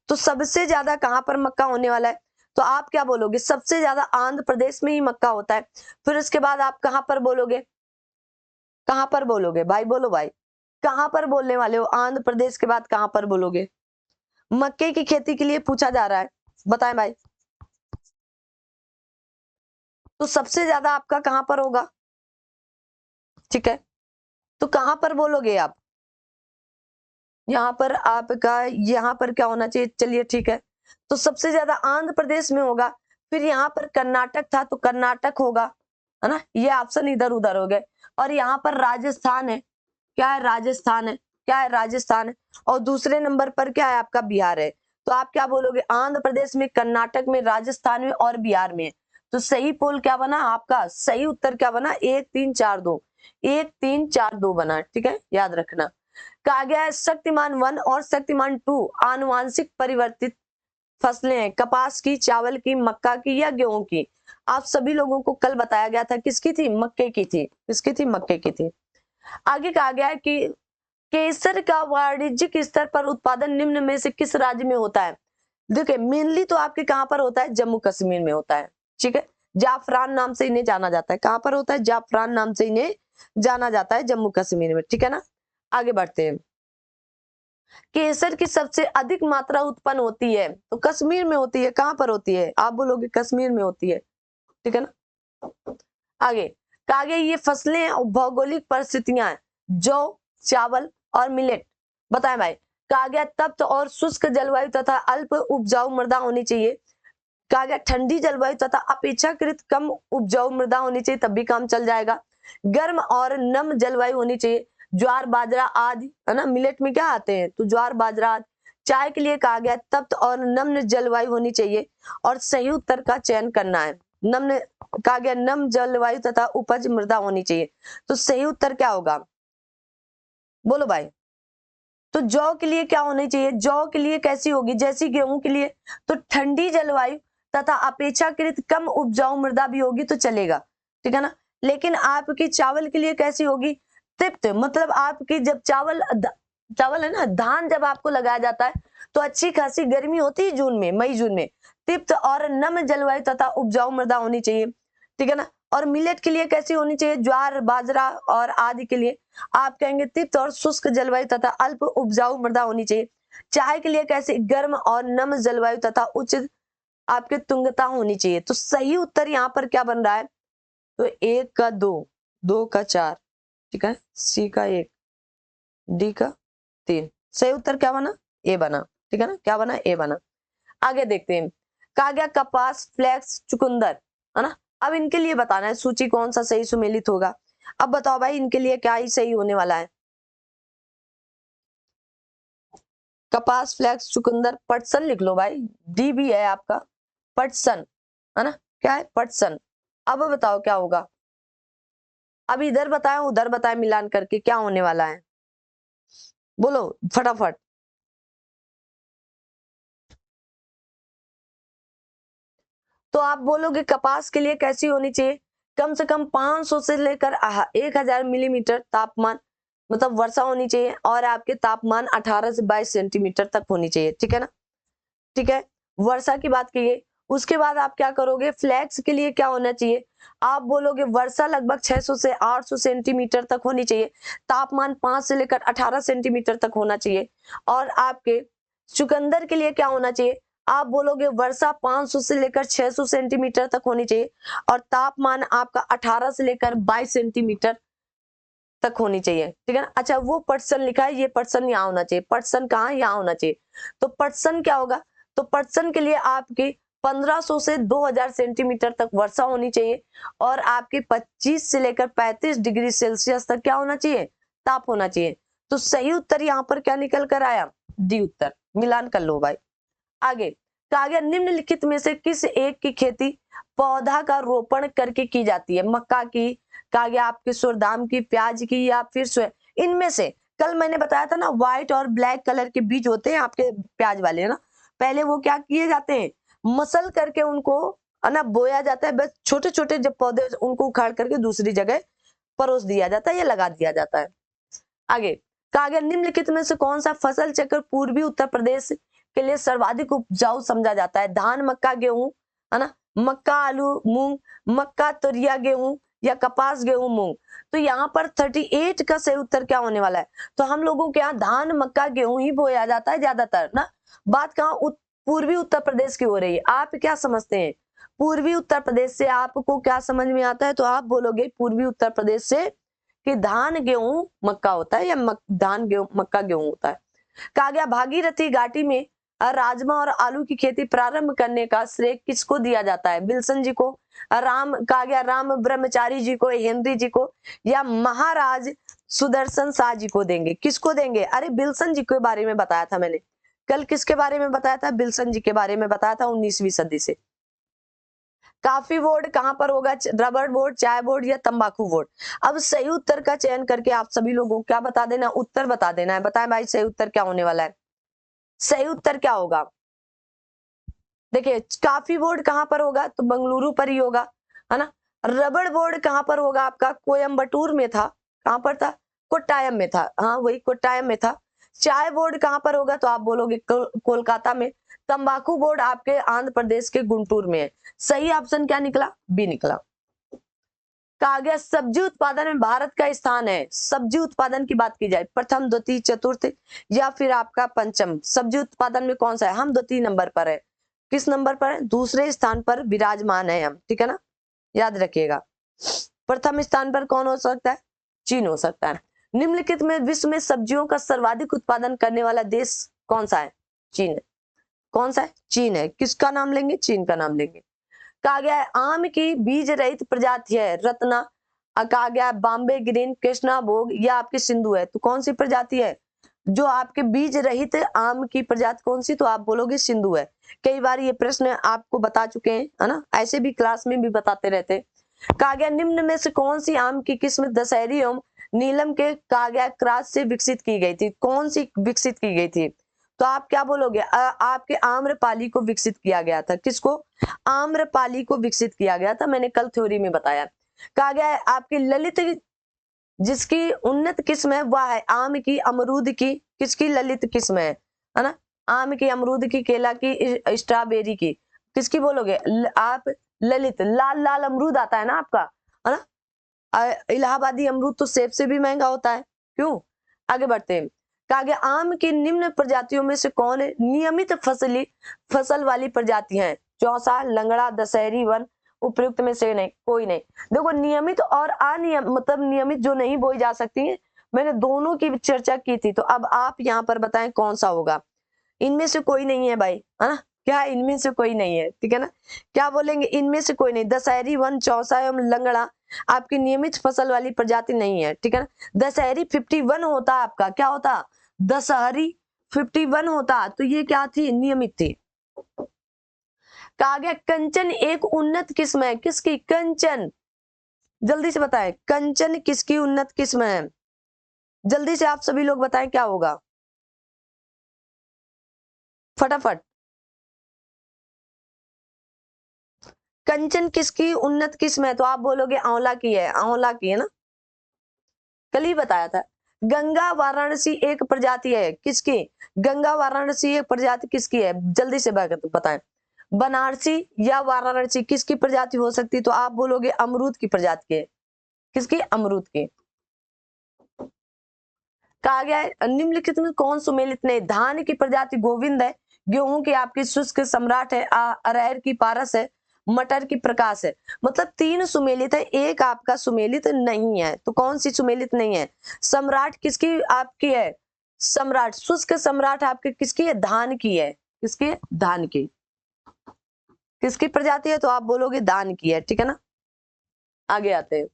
A: तो सबसे ज्यादा कहां पर मक्का होने वाला है, तो आप क्या बोलोगे, सबसे ज्यादा आंध्र प्रदेश में ही मक्का होता है। फिर उसके बाद आप कहां पर बोलोगे, कहां पर बोलोगे भाई, बोलो भाई, कहां पर बोलने वाले हो, आंध्र प्रदेश के बाद कहां पर बोलोगे, मक्के की खेती के लिए पूछा जा रहा है, बताएं भाई। तो सबसे ज्यादा आपका कहां पर होगा, ठीक है, तो कहां पर बोलोगे आप, यहां पर आपका, यहां पर क्या होना चाहिए, चलिए ठीक है, तो सबसे ज्यादा आंध्र प्रदेश में होगा। फिर यहाँ पर कर्नाटक था तो कर्नाटक होगा, है ना, ये ऑप्शन इधर उधर हो गए। और यहाँ पर राजस्थान है, क्या है, राजस्थान है, क्या है, राजस्थान है। और दूसरे नंबर पर क्या है आपका, बिहार है। तो आप क्या बोलोगे, आंध्र प्रदेश में, कर्नाटक में, राजस्थान में और बिहार में। तो सही पोल क्या बना आपका, सही उत्तर क्या बना, 1 3 4 2, 1 3 4 2 बना, ठीक है, याद रखना। कहा गया है शक्तिमान 1 और शक्तिमान 2 आनुवांशिक परिवर्तित फसलें हैं, कपास की, चावल की, मक्का की या गेहूं की। आप सभी लोगों को कल बताया गया था किसकी थी, मक्के की थी, किसकी थी, मक्के की थी। आगे कहा गया है कि केसर का वाणिज्यिक स्तर पर उत्पादन निम्न में से किस राज्य में होता है। देखिए मेनली तो आपके कहां पर होता है, जम्मू कश्मीर में होता है, ठीक है, जाफरान नाम से इन्हें जाना जाता है, कहां पर होता है, जाफरान नाम से इन्हें जाना जाता है, जम्मू कश्मीर में, ठीक है ना। आगे बढ़ते हैं, केसर की सबसे अधिक मात्रा उत्पन्न होती है, तो कश्मीर में होती है, कहां पर होती है, आप बोलोगे कश्मीर में होती है, ठीक है ना। आगे ये फसलें और भौगोलिक परिस्थितियां हैं, जौ, चावल और मिलेट, बताएं भाई। कहा गया तप्त और शुष्क जलवायु तथा अल्प उपजाऊ मृदा होनी चाहिए। कहा गया ठंडी जलवायु तथा अपेक्षाकृत कम उपजाऊ मृदा होनी चाहिए, तब भी काम चल जाएगा। गर्म और नम जलवायु होनी चाहिए, ज्वार बाजरा आदि, है ना, मिलेट में क्या आते हैं, तो ज्वार बाजरा आदि। चाय के लिए कहा गया तप्त और नम्न जलवायु होनी चाहिए और सही उत्तर का चयन करना है। नम्न कहा गया नम जलवायु तथा उपज मृदा होनी चाहिए, तो सही उत्तर क्या होगा, बोलो भाई। तो जौ के लिए क्या होनी चाहिए, जौ के लिए कैसी होगी, जैसी गेहूं के लिए, तो ठंडी जलवायु तथा अपेक्षाकृत कम उपजाऊ मृदा भी होगी तो चलेगा, ठीक है ना। लेकिन आपकी चावल के लिए कैसी होगी, तृप्त, मतलब आपकी जब चावल है ना, धान जब आपको लगाया जाता है तो अच्छी खासी गर्मी होती है जून में, मई जून में। तृप्त और नम जलवायु तथा उपजाऊ मृदा होनी चाहिए, ठीक है ना। और मिलेट के लिए कैसी होनी चाहिए, ज्वार बाजरा और आदि के लिए आप कहेंगे तृप्त और शुष्क जलवायु तथा अल्प उपजाऊ मृदा होनी चाहिए। चाय के लिए कैसे, गर्म और नम जलवायु तथा उच्च आपके तुंगता होनी चाहिए। तो सही उत्तर यहाँ पर क्या बन रहा है, तो 1 का 2, 2 का 4, ठीक है, सी का 1, डी का 3। सही उत्तर क्या बना, ए बना, ठीक है ना, क्या बना, ए बना। आगे देखते हैं, कहा गया कपास, फ्लैक्स, चुकंदर, है ना। अब इनके लिए बताना है सूची कौन सा सही सुमेलित होगा। अब बताओ भाई इनके लिए क्या ही सही होने वाला है, कपास, फ्लैक्स, चुकंदर, पटसन लिख लो भाई, डी भी है आपका, पटसन, है ना, क्या है, पटसन। अब बताओ क्या होगा, अब इधर बताएं उधर बताएं, मिलान करके क्या होने वाला है, बोलो फटाफट। तो आप बोलोगे कपास के लिए कैसी होनी चाहिए, कम से कम 500 से लेकर 1000 मिलीमीटर तापमान, मतलब वर्षा होनी चाहिए, और आपके तापमान 18 से 22 सेंटीमीटर तक होनी चाहिए, ठीक है ना, ठीक है, वर्षा की बात कीजिए। उसके बाद आप क्या करोगे, फ्लैक्स के लिए क्या होना चाहिए, आप बोलोगे वर्षा लगभग 600 से 800 सेंटीमीटर तक होनी चाहिए, तापमान 5 से लेकर 18 सेंटीमीटर तक होना चाहिए। और आपके चुकंदर के लिए क्या होना चाहिए, आप बोलोगे वर्षा 500 से लेकर 600 सेंटीमीटर तक होनी चाहिए और तापमान आपका 18 से लेकर 22 सेंटीमीटर तक होनी चाहिए, ठीक है ना। अच्छा वो पटसन लिखा है, ये पटसन यहाँ होना चाहिए, पटसन कहाँ, यहाँ होना चाहिए। तो पटसन क्या होगा, तो पटसन के लिए आपकी 1500 से 2000 सेंटीमीटर तक वर्षा होनी चाहिए और आपके 25 से लेकर 35 डिग्री सेल्सियस तक क्या होना चाहिए, ताप होना चाहिए। तो सही उत्तर यहाँ पर क्या निकल कर आया, डी उत्तर, मिलान कर लो भाई। आगे कहा गया निम्नलिखित में से किस एक की खेती पौधा का रोपण करके की जाती है, मक्का की, कहा गया आपके सुरदाम की, प्याज की या फिर इनमें से। कल मैंने बताया था ना व्हाइट और ब्लैक कलर के बीज होते हैं आपके प्याज वाले, है ना, पहले वो क्या किए जाते हैं, मसल करके उनको है ना, बोया जाता है, बस छोटे छोटे जब पौधे उनको उखाड़ करके दूसरी जगह परोस दिया जाता है या लगा दिया जाता है। आगे कहा गया निम्नलिखित में से कौन सा फसल चक्र पूर्वी उत्तर प्रदेश के लिए सर्वाधिक उपजाऊ समझा जाता है? धान, मक्का, गेहूं, है ना, मक्का, आलू, मूंग, मक्का, तुरिया, गेहूं या कपास, गेहूं, मूंग। तो यहाँ पर 38 का सही उत्तर क्या होने वाला है? तो हम लोगों के यहाँ धान, मक्का, गेहूं ही बोया जाता है ज्यादातर ना। बात कहाँ पूर्वी उत्तर प्रदेश की हो रही है। आप क्या समझते हैं पूर्वी उत्तर प्रदेश से? आपको क्या समझ में आता है? तो आप बोलोगे पूर्वी उत्तर प्रदेश से कि धान, गेहूं, मक्का होता है या धान, गेहूं, मक्का, गेहूं होता है। कहा गया भागीरथी घाटी में राजमा और आलू की खेती प्रारंभ करने का श्रेय किसको दिया जाता है? विल्सन जी को, राम, कहा गया राम ब्रह्मचारी जी को, हेनरी जी को या महाराज सुदर्शन शाह जी को देंगे? किसको देंगे? अरे विल्सन जी के बारे में बताया था मैंने कल। किसके बारे में बताया था? विल्सन जी के बारे में बताया था 19वीं सदी से। कॉफी बोर्ड कहां पर होगा? रबर बोर्ड, चाय बोर्ड या तंबाकू बोर्ड? अब सही उत्तर का चयन करके आप सभी लोगों को क्या बता देना, उत्तर बता देना है। बताएं भाई सही उत्तर क्या होने वाला है? सही उत्तर क्या होगा? देखिए कॉफी बोर्ड कहां पर होगा? तो बेंगलुरु पर ही होगा, है ना। रबड़ बोर्ड कहां पर होगा? आपका कोयम्बटूर में था। कहां पर था? कोट्टायम में था। हाँ वही कोट्टायम में था। चाय बोर्ड कहां पर होगा? तो आप बोलोगे कोलकाता में। तंबाकू बोर्ड आपके आंध्र प्रदेश के गुंटूर में है। सही ऑप्शन क्या निकला? बी निकला। कहा गया सब्जी उत्पादन में भारत का स्थान है। सब्जी उत्पादन की बात की जाए प्रथम, द्वितीय, चतुर्थ या फिर आपका पंचम, सब्जी उत्पादन में कौन सा है? हम द्वितीय नंबर पर है। किस नंबर पर है? दूसरे स्थान पर विराजमान है हम, ठीक है ना, याद रखिएगा। प्रथम स्थान पर कौन हो सकता है? चीन हो सकता है। निम्नलिखित में विश्व में सब्जियों का सर्वाधिक उत्पादन करने वाला देश कौन सा है? चीन है। कौन सा है? चीन है। किसका नाम लेंगे? चीन का नाम लेंगे। कहा गया है आम की बीज रहित प्रजाति है रत्ना, कहा गया बॉम्बे ग्रीन, कृष्णा भोग या आपकी सिंधु है। तो कौन सी प्रजाति है जो आपके बीज रहित आम की प्रजाति? कौन सी? तो आप बोलोगे सिंधु है। कई बार ये प्रश्न आपको बता चुके हैं, है ना, ऐसे भी क्लास में भी बताते रहते। कहा गया निम्न में से कौन सी आम की किस्म दशहरी एवं नीलम के, कहा गया, क्रॉस से विकसित की गई थी? कौन सी विकसित की गई थी? तो आप क्या बोलोगे? आपके आम्रपाली को विकसित किया गया था। किसको? आम्रपाली को विकसित किया गया था, मैंने कल थ्योरी में बताया। कहा गया है आपकी ललित जिसकी उन्नत किस्म है वह है आम की, अमरूद की, किसकी ललित किस्म है ना, आम की, अमरूद की, केला की, स्ट्रॉबेरी की, किसकी बोलोगे? आप ललित। लाल लाल अमरूद आता है ना आपका, है ना, इलाहाबादी अमरूद तो सेब से भी महंगा होता है। क्यों? आगे बढ़ते हैं। कहा गया आम की निम्न प्रजातियों में से कौन है नियमित फसल वाली प्रजाति है? चौसा, लंगड़ा, दशहरी, वन, उपयुक्त में से नहीं कोई नहीं। देखो नियमित और अनियमित, मतलब नियमित जो नहीं बोई जा सकती है, मैंने दोनों की चर्चा की थी। तो अब आप यहाँ पर बताएं कौन सा होगा? इनमें से कोई नहीं है भाई, है ना, क्या इनमें से कोई नहीं है? ठीक है ना, क्या बोलेंगे? इनमें से कोई नहीं। दशहरी, वन, चौसा एवं लंगड़ा आपकी नियमित फसल वाली प्रजाति नहीं है, ठीक है ना। दशहरी 51 होता आपका, क्या होता? दशहरी 51 होता, तो ये क्या थी? नियमित थी। कहा गया कंचन एक उन्नत किस्म है। किसकी? कंचन। जल्दी से बताएं कंचन किसकी उन्नत किस्म है? जल्दी से आप सभी लोग बताएं क्या होगा, फटाफट। कंचन किसकी उन्नत किस्म है? तो आप बोलोगे आंवला की है। आंवला की है ना, कल ही बताया था। गंगा वाराणसी एक प्रजाति है। किसकी? गंगा वाराणसी एक प्रजाति किसकी है? जल्दी से बताएं। बनारसी या वाराणसी किसकी प्रजाति हो सकती? तो आप बोलोगे अमरूद की प्रजाति की है। किसकी? अमरूद की। कहा गया है निम्नलिखित में कौन सुमेलित नहीं? धान की प्रजाति गोविंद है, गेहूं की आपकी शुष्क सम्राट है, अरहर की पारस है, मटर की प्रकाश है। मतलब 3 सुमेलित है, एक आपका सुमेलित नहीं है। तो कौन सी सुमेलित नहीं है? सम्राट किसकी आपकी है? सम्राट, शुष्क सम्राट आपके किसकी है? धान की है। किसकी? धान की। किसकी प्रजाति है? तो आप बोलोगे धान की है, ठीक है ना। आगे आते हैं।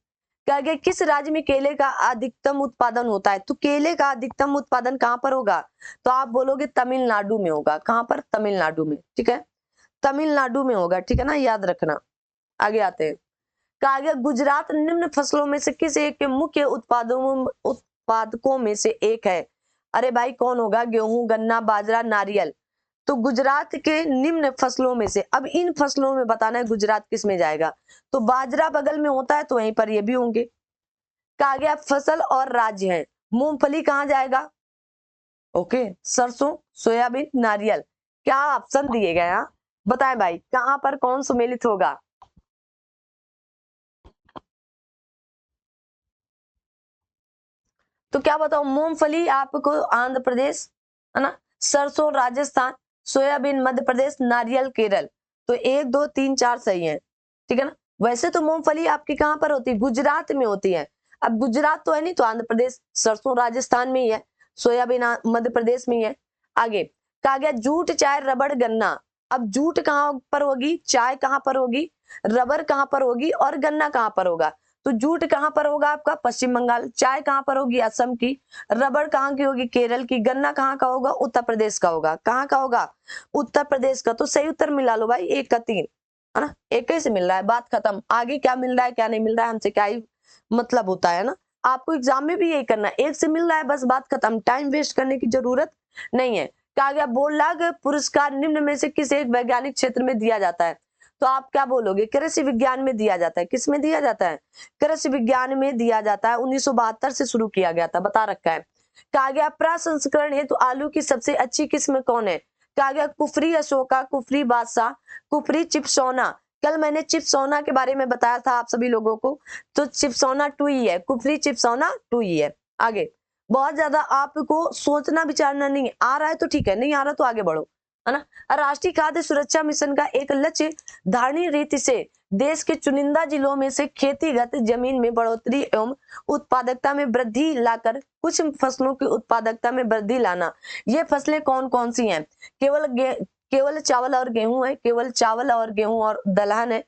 A: क्या गया किस राज्य में केले का अधिकतम उत्पादन होता है? तो केले का अधिकतम उत्पादन कहां पर होगा? तो आप बोलोगे तमिलनाडु में होगा। कहां पर? तमिलनाडु में, ठीक है, तमिलनाडु में होगा, ठीक है ना, याद रखना। आगे आते हैं। कहा गया गुजरात निम्न फसलों में से किस एक के मुख्य उत्पादकों में से एक है? अरे भाई कौन होगा? गेहूं, गन्ना, बाजरा, नारियल। तो गुजरात के निम्न फसलों में से, अब इन फसलों में बताना है गुजरात किस में जाएगा। तो बाजरा बगल में होता है तो वहीं पर ये भी होंगे। कहा गया फसल और राज्य है, मूंगफली कहाँ जाएगा? ओके, सरसों, सोयाबीन, नारियल। क्या ऑप्शन दिए गए हैं, बताएं भाई कहां पर कौन सम्मिलित होगा? तो क्या बताओ, मूंगफली आपको आंध्र प्रदेश है ना, सरसों राजस्थान, सोयाबीन मध्य प्रदेश, नारियल केरल। तो 1 2 3 4 सही है, ठीक है ना। वैसे तो मूंगफली आपकी कहां पर होती है? गुजरात में होती है। अब गुजरात तो है नहीं तो आंध्र प्रदेश, सरसों राजस्थान में ही है, सोयाबीन मध्य प्रदेश में ही है। आगे कहा गया जूट, चाय, रबड़, गन्ना। अब जूट कहां पर होगी, चाय कहां पर होगी, रबर कहां पर होगी और गन्ना कहां पर होगा? तो जूट कहां पर होगा आपका? पश्चिम बंगाल। चाय कहां पर होगी? असम की। रबड़ कहां की होगी? केरल की। गन्ना कहां का होगा? उत्तर प्रदेश का होगा। कहां का होगा? उत्तर प्रदेश का। तो सही उत्तर मिला लो भाई, 1 का 3, है ना। एक ही से मिल रहा है, बात खत्म। आगे क्या मिल रहा है क्या नहीं मिल रहा है हमसे क्या ही मतलब होता है ना। आपको एग्जाम में भी यही करना है, एक से मिल रहा है बस, बात खत्म, टाइम वेस्ट करने की जरूरत नहीं है। कहा गया बोलाग पुरस्कार निम्न में से किस एक वैज्ञानिक क्षेत्र में दिया जाता है? तो आप क्या बोलोगे? कृषि विज्ञान में दिया जाता है। किस में दिया जाता है? कृषि विज्ञान में दिया जाता है। 1972 से शुरू किया गया था, बता रखा है। कहा गया प्रसंस्करण हेतु आलू की सबसे अच्छी किस्म कौन है? कहा गया कुफरी अशोका, कुफरी बादशाह, कुफरी चिपसोना। कल मैंने चिपसोना के बारे में बताया था आप सभी लोगों को, तो चिपसोना 2 ही है, कुफरी चिपसोना 2 ही है। आगे बहुत ज्यादा आपको सोचना विचारना नहीं है, आ रहा है तो ठीक है, नहीं आ रहा तो आगे बढ़ो, है ना। राष्ट्रीय खाद्य सुरक्षा मिशन का एक लक्ष्य धारणी रीति से देश के चुनिंदा जिलों में से खेतीगत जमीन में बढ़ोतरी एवं उत्पादकता में वृद्धि लाकर कुछ फसलों की उत्पादकता में वृद्धि लाना। ये फसलें कौन कौन सी हैं? केवल चावल और गेहूं है, केवल चावल और गेहूं और दलहन है।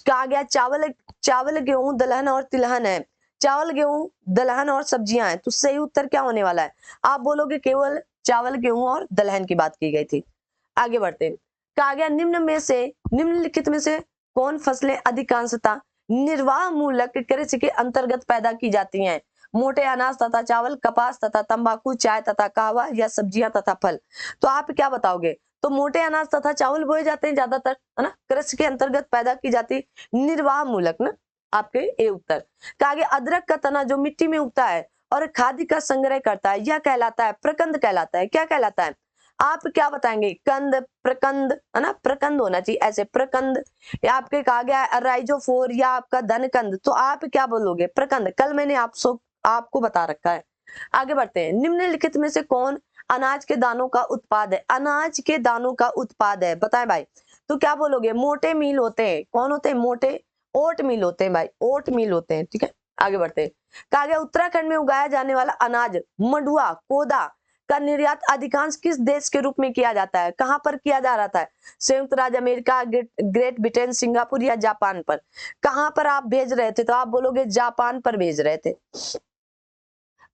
A: कहा गया चावल गेहूं दलहन और तिलहन है। चावल गेहूं दलहन और सब्जियां हैं। तो सही उत्तर क्या होने वाला है? आप बोलोगे केवल चावल गेहूं और दलहन की बात की गई थी। आगे बढ़ते हैं। कहा गया निम्नलिखित में से कौन फसलें अधिकांशतः निर्वाह मूलक कृषि के अंतर्गत पैदा की जाती हैं? मोटे अनाज तथा चावल, कपास तथा तंबाकू, चाय तथा कहवा या सब्जियां तथा फल। तो आप क्या बताओगे? तो मोटे अनाज तथा चावल बोए जाते हैं ज्यादातर, है ना, कृषि के अंतर्गत पैदा की जाती निर्वाह मूलक ना, आपके ए उत्तर। कहा गया अदरक का तना जो मिट्टी में उगता है और खाद्य का संग्रह करता है, यह कहलाता है प्रकंद कहलाता है। क्या कहलाता है? आप क्या बताएंगे? कंद, प्रकंद, है ना, प्रकंद होना चाहिए ऐसे, प्रकंद। या आपके कहा गया राइजोफोर या आपका धनकंद, तो आप क्या बोलोगे? प्रकंद। कल मैंने आपको बता रखा है। आगे बढ़ते हैं। निम्नलिखित में से कौन अनाज के दानों का उत्पाद है? अनाज के दानों का उत्पाद है, बताएं भाई। तो क्या बोलोगे? मोटे मील होते हैं। कौन होते हैं? मोटे ओट मील होते हैं भाई, ओट मील होते हैं, ठीक है। आगे बढ़ते हैं। कहा गया उत्तराखंड में उगाया जाने वाला अनाज मंडुआ, कोदा का निर्यात अधिकांश किस देश के रूप में किया जाता है? कहां पर किया जा रहा था? संयुक्त राज्य अमेरिका, ग्रेट ब्रिटेन, सिंगापुर या जापान पर? कहां पर आप भेज रहे थे? तो आप बोलोगे जापान पर भेज रहे थे।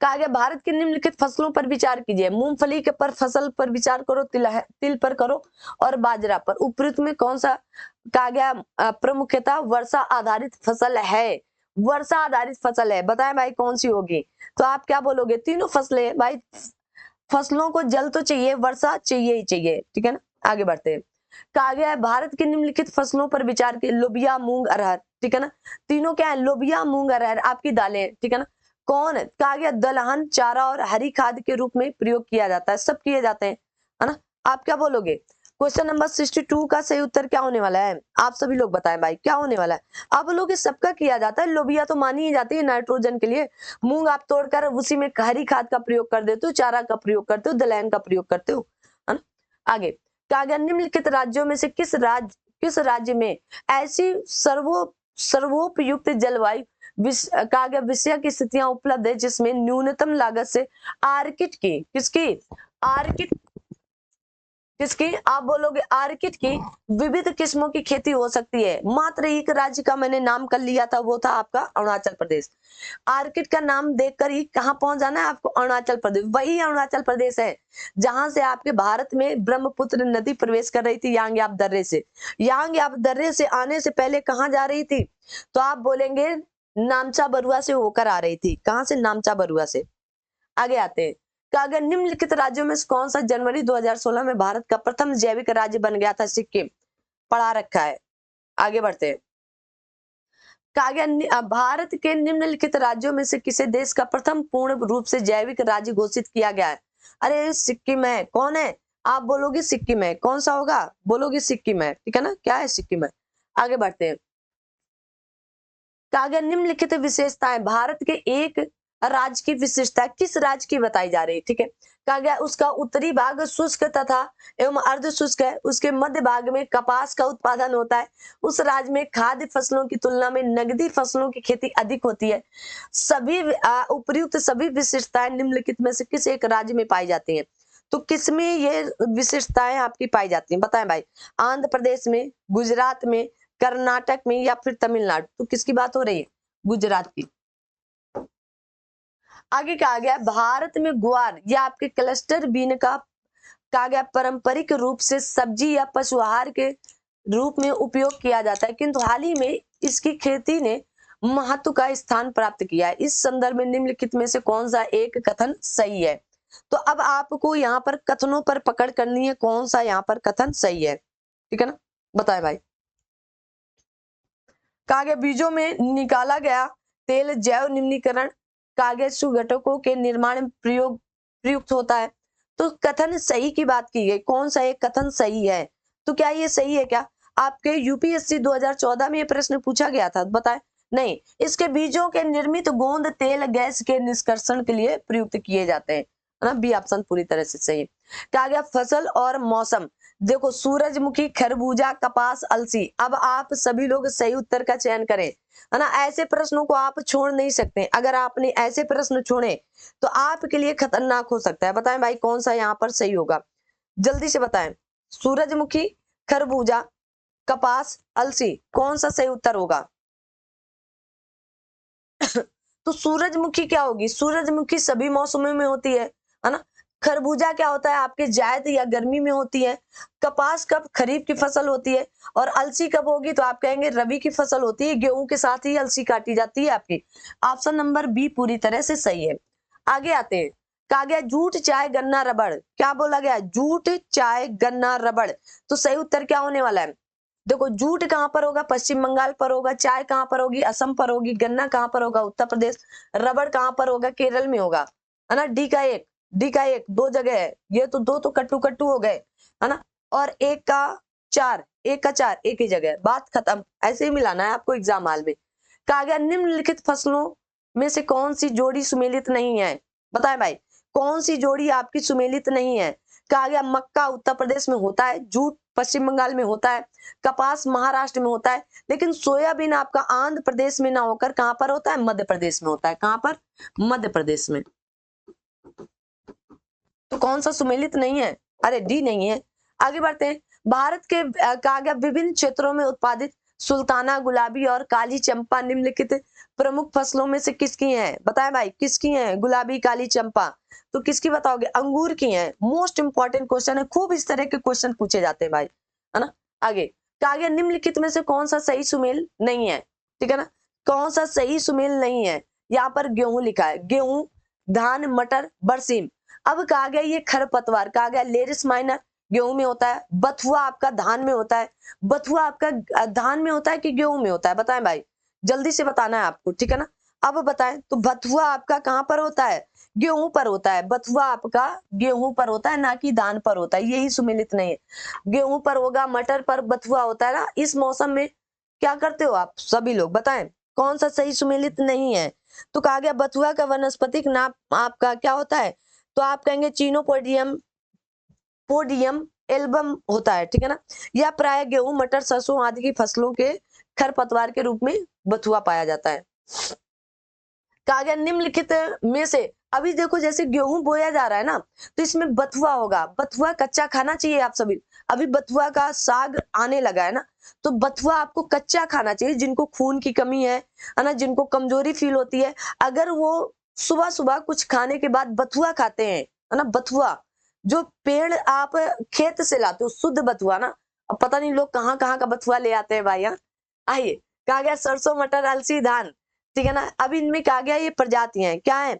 A: कहा गया भारत के निम्नलिखित फसलों पर विचार कीजिए। मूंगफली के पर फसल पर विचार करो, तिल पर करो और बाजरा पर। उपयुक्त में कौन सा कहा गया प्रमुखतः वर्षा आधारित फसल है? वर्षा आधारित फसल है, बताएं भाई कौन सी होगी? तो आप क्या बोलोगे? तीनों फसलें भाई, फसलों को जल तो चाहिए, वर्षा चाहिए ही चाहिए, ठीक है ना। आगे बढ़ते हैं। कहा गया है भारत की निम्नलिखित फसलों पर विचार के लोबिया, मूंग, अरहर, ठीक है ना। तीनों क्या है? लोबिया, मूंग, अरहर आपकी दालें, ठीक है ना। कौन? कहा गया दलहन चारा और हरी खाद के रूप में प्रयोग किया जाता है, सब किए जाते हैं, है ना। आप क्या बोलोगे? क्वेश्चन नंबर 62 का सही उत्तर क्या होने वाला है? आप सभी लोग बताएं भाई क्या होने वाला है? आप बोलोगे सबका किया जाता है, लोबिया तो मानी ही जाती है नाइट्रोजन के लिए। मूंग आप तोड़कर उसी में हरी खाद का प्रयोग कर देते हो, चारा का प्रयोग करते हो, दलहन का प्रयोग करते हो, है ना। आगे कहा गया निम्नलिखित राज्यों में से किस राज्य में ऐसी सर्वोपयुक्त जलवायु कहा गया विषय की स्थितियां उपलब्ध है जिसमें न्यूनतम लागत से आर्किड की किसकी आप बोलोगे? आर्किड की विविध किस्मों की खेती हो सकती है। मात्र एक राज्य का मैंने नाम कर लिया था, वो था आपका अरुणाचल प्रदेश। आर्किड का नाम देखकर ही कहां पहुंच जाना है आपको? अरुणाचल प्रदेश। वही अरुणाचल प्रदेश है जहां से आपके भारत में ब्रह्मपुत्र नदी प्रवेश कर रही थी यांग्याप दर्रे से। यांग्याप दर्रे से आने से पहले कहां जा रही थी? तो आप बोलेंगे नामचा बरुआ से होकर आ रही थी। कहां से? नामचा बरुआ से। आगे आते हैं। कहा गया निम्नलिखित राज्यों में से कौन सा जनवरी 2016 में भारत का प्रथम जैविक राज्य बन गया था? सिक्किम। पढ़ा रखा है, आगे बढ़ते हैं। कहा गया भारत के निम्नलिखित राज्यों में से किसे देश का प्रथम पूर्ण रूप से जैविक राज्य घोषित किया गया है? अरे सिक्किम है। कौन है? आप बोलोगे सिक्किम है। कौन सा होगा? बोलोगे सिक्किम है, ठीक है ना। क्या है? सिक्किम है। आगे बढ़ते हैं। कहा गया निम्नलिखित विशेषताएं भारत के एक राज्य की विशेषता किस राज्य की बताई जा रही है? ठीक है। कहा गया उसका उत्तरी भाग शुष्क तथा एवं अर्ध शुष्क है, उसके मध्य भाग में कपास का उत्पादन होता है, उस राज्य में खाद्य फसलों की तुलना में नगदी फसलों की खेती अधिक होती है। सभी उपर्युक्त सभी विशेषताएं निम्नलिखित में से किस एक राज्य में पाई जाती हैं? तो किसमें ये विशेषताएं आपकी पाई जाती हैं? बताएं भाई। आंध्र प्रदेश में, गुजरात में, कर्नाटक में या फिर तमिलनाडु? तो किसकी बात हो रही है? गुजरात की। आगे कहा गया भारत में ग्वार या आपके क्लस्टर बीन का कहा गया पारंपरिक रूप से सब्जी या पशु आहार के रूप में उपयोग किया जाता है, किंतु हाल ही में इसकी खेती ने महत्व का स्थान प्राप्त किया है। इस संदर्भ में निम्नलिखित में से कौन सा एक कथन सही है? तो अब आपको यहाँ पर कथनों पर पकड़ करनी है, कौन सा यहाँ पर कथन सही है, ठीक है ना। बताए भाई। कहा गया बीजों में निकाला गया तेल जैव निम्नीकरण कागज सुघटकों के निर्माण में प्रयुक्त होता है। तो कथन सही की बात की गई, कौन सा एक कथन सही है? तो क्या ये सही है क्या? आपके यूपीएससी 2014 में ये प्रश्न पूछा गया था, बताए नहीं। इसके बीजों के निर्मित गोंद तेल गैस के निष्कर्षण के लिए प्रयुक्त किए जाते हैं, है ना। बी ऑप्शन पूरी तरह से सही है। कहा गया फसल और मौसम, देखो सूरजमुखी, खरबूजा, कपास, अलसी। अब आप सभी लोग सही उत्तर का चयन करें, है ना। ऐसे प्रश्नों को आप छोड़ नहीं सकते, अगर आपने ऐसे प्रश्न छोड़े तो आपके लिए खतरनाक हो सकता है। बताएं भाई कौन सा यहाँ पर सही होगा, जल्दी से बताएं। सूरजमुखी, खरबूजा, कपास, अलसी, कौन सा सही उत्तर होगा? तो सूरजमुखी क्या होगी? सूरजमुखी सभी मौसमों में होती है ना। खरबूजा क्या होता है? आपके जायद या गर्मी में होती है। कपास कब? खरीफ की फसल होती है। और अलसी कब होगी? तो आप कहेंगे रबी की फसल होती है, गेहूं के साथ ही अलसी काटी जाती है आपकी। ऑप्शन नंबर बी पूरी तरह से सही है। आगे आते हैं। कहा गया जूट, चाय, गन्ना, रबड़। क्या बोला गया? जूट, चाय, गन्ना, रबड़। तो सही उत्तर क्या होने वाला है? देखो जूट कहां पर होगा? पश्चिम बंगाल पर होगा। चाय कहां पर होगी? असम पर होगी। गन्ना कहां पर होगा? उत्तर प्रदेश। रबड़ कहां पर होगा? केरल में होगा, है ना। डी का एक, दो जगह है ये, तो दो तो कट्टू कट्टू हो गए, है ना। और एक का चार, एक ही जगह, बात खत्म। ऐसे ही मिलाना है आपको एग्जाम हॉल में। कहा गया निम्नलिखित फसलों में से कौन सी जोड़ी सुमेलित नहीं है? बताएं भाई कौन सी जोड़ी आपकी सुमेलित नहीं है? कहा गया मक्का उत्तर प्रदेश में होता है, जूट पश्चिम बंगाल में होता है, कपास महाराष्ट्र में होता है, लेकिन सोयाबीन आपका आंध्र प्रदेश में ना होकर कहां पर होता है? मध्य प्रदेश में होता है। कहां पर? मध्य प्रदेश में। तो कौन सा सुमेलित नहीं है? अरे डी नहीं है। आगे बढ़ते हैं। भारत के कहा गया विभिन्न क्षेत्रों में उत्पादित सुल्ताना, गुलाबी और काली चंपा निम्नलिखित प्रमुख फसलों में से किसकी हैं? बताएं भाई किसकी हैं? गुलाबी, काली चंपा। तो किसकी बताओगे? अंगूर की हैं। मोस्ट इंपॉर्टेंट क्वेश्चन है, खूब इस तरह के क्वेश्चन पूछे जाते हैं भाई, है ना। आगे कहा गया निम्नलिखित में से कौन सा सही सुमेल नहीं है? ठीक है ना। कौन सा सही सुमेल नहीं है? यहाँ पर गेहूं लिखा है, गेहूं, धान, मटर, बरसीम। अब कहा गया ये खरपतवार, कहा गया लेरिस माइनर गेहूं में होता है, बथुआ आपका धान में होता है। बथुआ आपका धान में होता है कि गेहूं में होता है? बताएं भाई, जल्दी से बताना है आपको, ठीक है ना। अब बताएं तो बथुआ आपका कहां पर होता है? गेहूं पर होता है। बथुआ आपका गेहूं पर होता है, ना कि धान पर होता है। यही सुमेलित नहीं है। गेहूं पर होगा, मटर पर, बथुआ होता है ना। इस मौसम में क्या करते हो आप सभी लोग? बताएं कौन सा सही सुमेलित नहीं है? तो कहा गया बथुआ का वनस्पतिक नाम आपका क्या होता है? तो आप कहेंगे चीनोपोडियम पोडियम एल्बम होता है, ठीक है ना। या प्राय गेहूं, मटर, सरसों आदि की फसलों के खरपतवार के रूप में बथुआ पाया जाता है। कहा गया निम्नलिखित में से, अभी देखो जैसे गेहूं बोया जा रहा है ना, तो इसमें बथुआ होगा। बथुआ कच्चा खाना चाहिए आप सभी। अभी बथुआ का साग आने लगा है ना, तो बथुआ आपको कच्चा खाना चाहिए। जिनको खून की कमी है ना, जिनको कमजोरी फील होती है, अगर वो सुबह सुबह कुछ खाने के बाद बथुआ खाते हैं, है ना। बथुआ जो पेड़ आप खेत से लाते हो, शुद्ध बथुआ ना। अब पता नहीं लोग कहाँ कहाँ का बथुआ ले आते हैं भाई। यहाँ आइए, कहा गया सरसों, मटर, अलसी, धान, ठीक है ना। अब इनमें कहा गया ये प्रजातियां हैं, क्या है?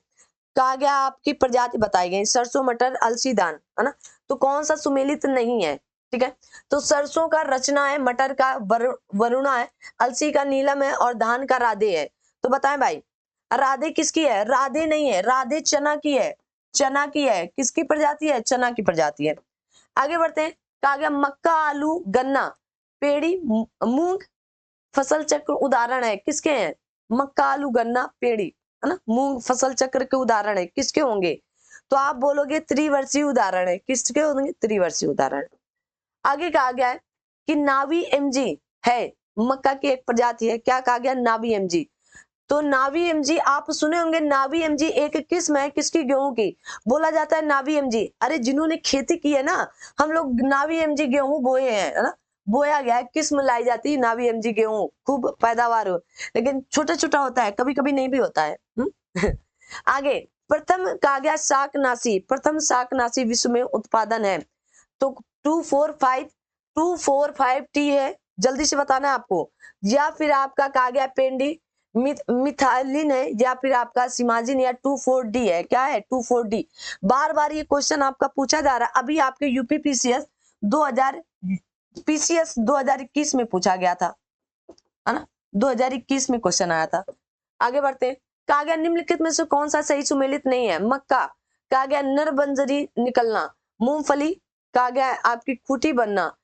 A: कहा गया आपकी प्रजाति बताई गई, सरसों, मटर, अलसी, धान, है ना। तो कौन सा सुमेलित नहीं है, ठीक है। तो सरसों का रचना है, मटर का वरुणा है, अलसी का नीलम है और धान का राधे है। तो बताएं भाई, राधे किसकी है? राधे नहीं है, राधे चना की है, चना की है। किसकी प्रजाति है? चना की प्रजाति है। आगे बढ़ते हैं। कहा गया मक्का, आलू, गन्ना, पेड़ी, मूंग फसल चक्र उदाहरण है, किसके हैं? मक्का, आलू, गन्ना, पेड़ी, है ना, मूंग फसल चक्र के उदाहरण है, किसके होंगे? तो आप बोलोगे त्रिवर्षीय उदाहरण है। किसके होंगे? त्रिवर्षीय उदाहरण। आगे कहा गया है कि नावी एमजी है, मक्का की एक प्रजाति है। क्या कहा गया? नावी एमजी। तो नावी एमजी आप सुने होंगे, नावी एमजी एक किस्म है किसकी? गेहूं की। बोला जाता है नावी एमजी, अरे जिन्होंने खेती की है ना, हम लोग नावी एमजी गेहूं बोए हैं, है ना, बोया गया है, किस्म लाई जाती है नावी एमजी गेहूं, खूब पैदावार हो, लेकिन छोटा छोटा होता है, कभी कभी नहीं भी होता है। आगे प्रथम कहा गया शाकनाशी, प्रथम शाकनाशी विश्व में उत्पादन है। तो 245 टी है, जल्दी से बताना है आपको। या फिर आपका कहा गया पेंडी मिथाइलिन है, या फिर आपका सिमाजिन, या 24D है। क्या है? 24D। बार बार ये क्वेश्चन आपका पूछा जा रहा है। अभी आपके यूपी पीसीएस 2021 में पूछा गया था, है ना, 2021 में क्वेश्चन आया था। आगे बढ़ते हैं। कहा गया निम्नलिखित में से कौन सा सही सुमेलित नहीं है? मक्का, कहा गया नरबंजरी निकलना, मूंगफली, कहा गया आपकी खूटी बनना,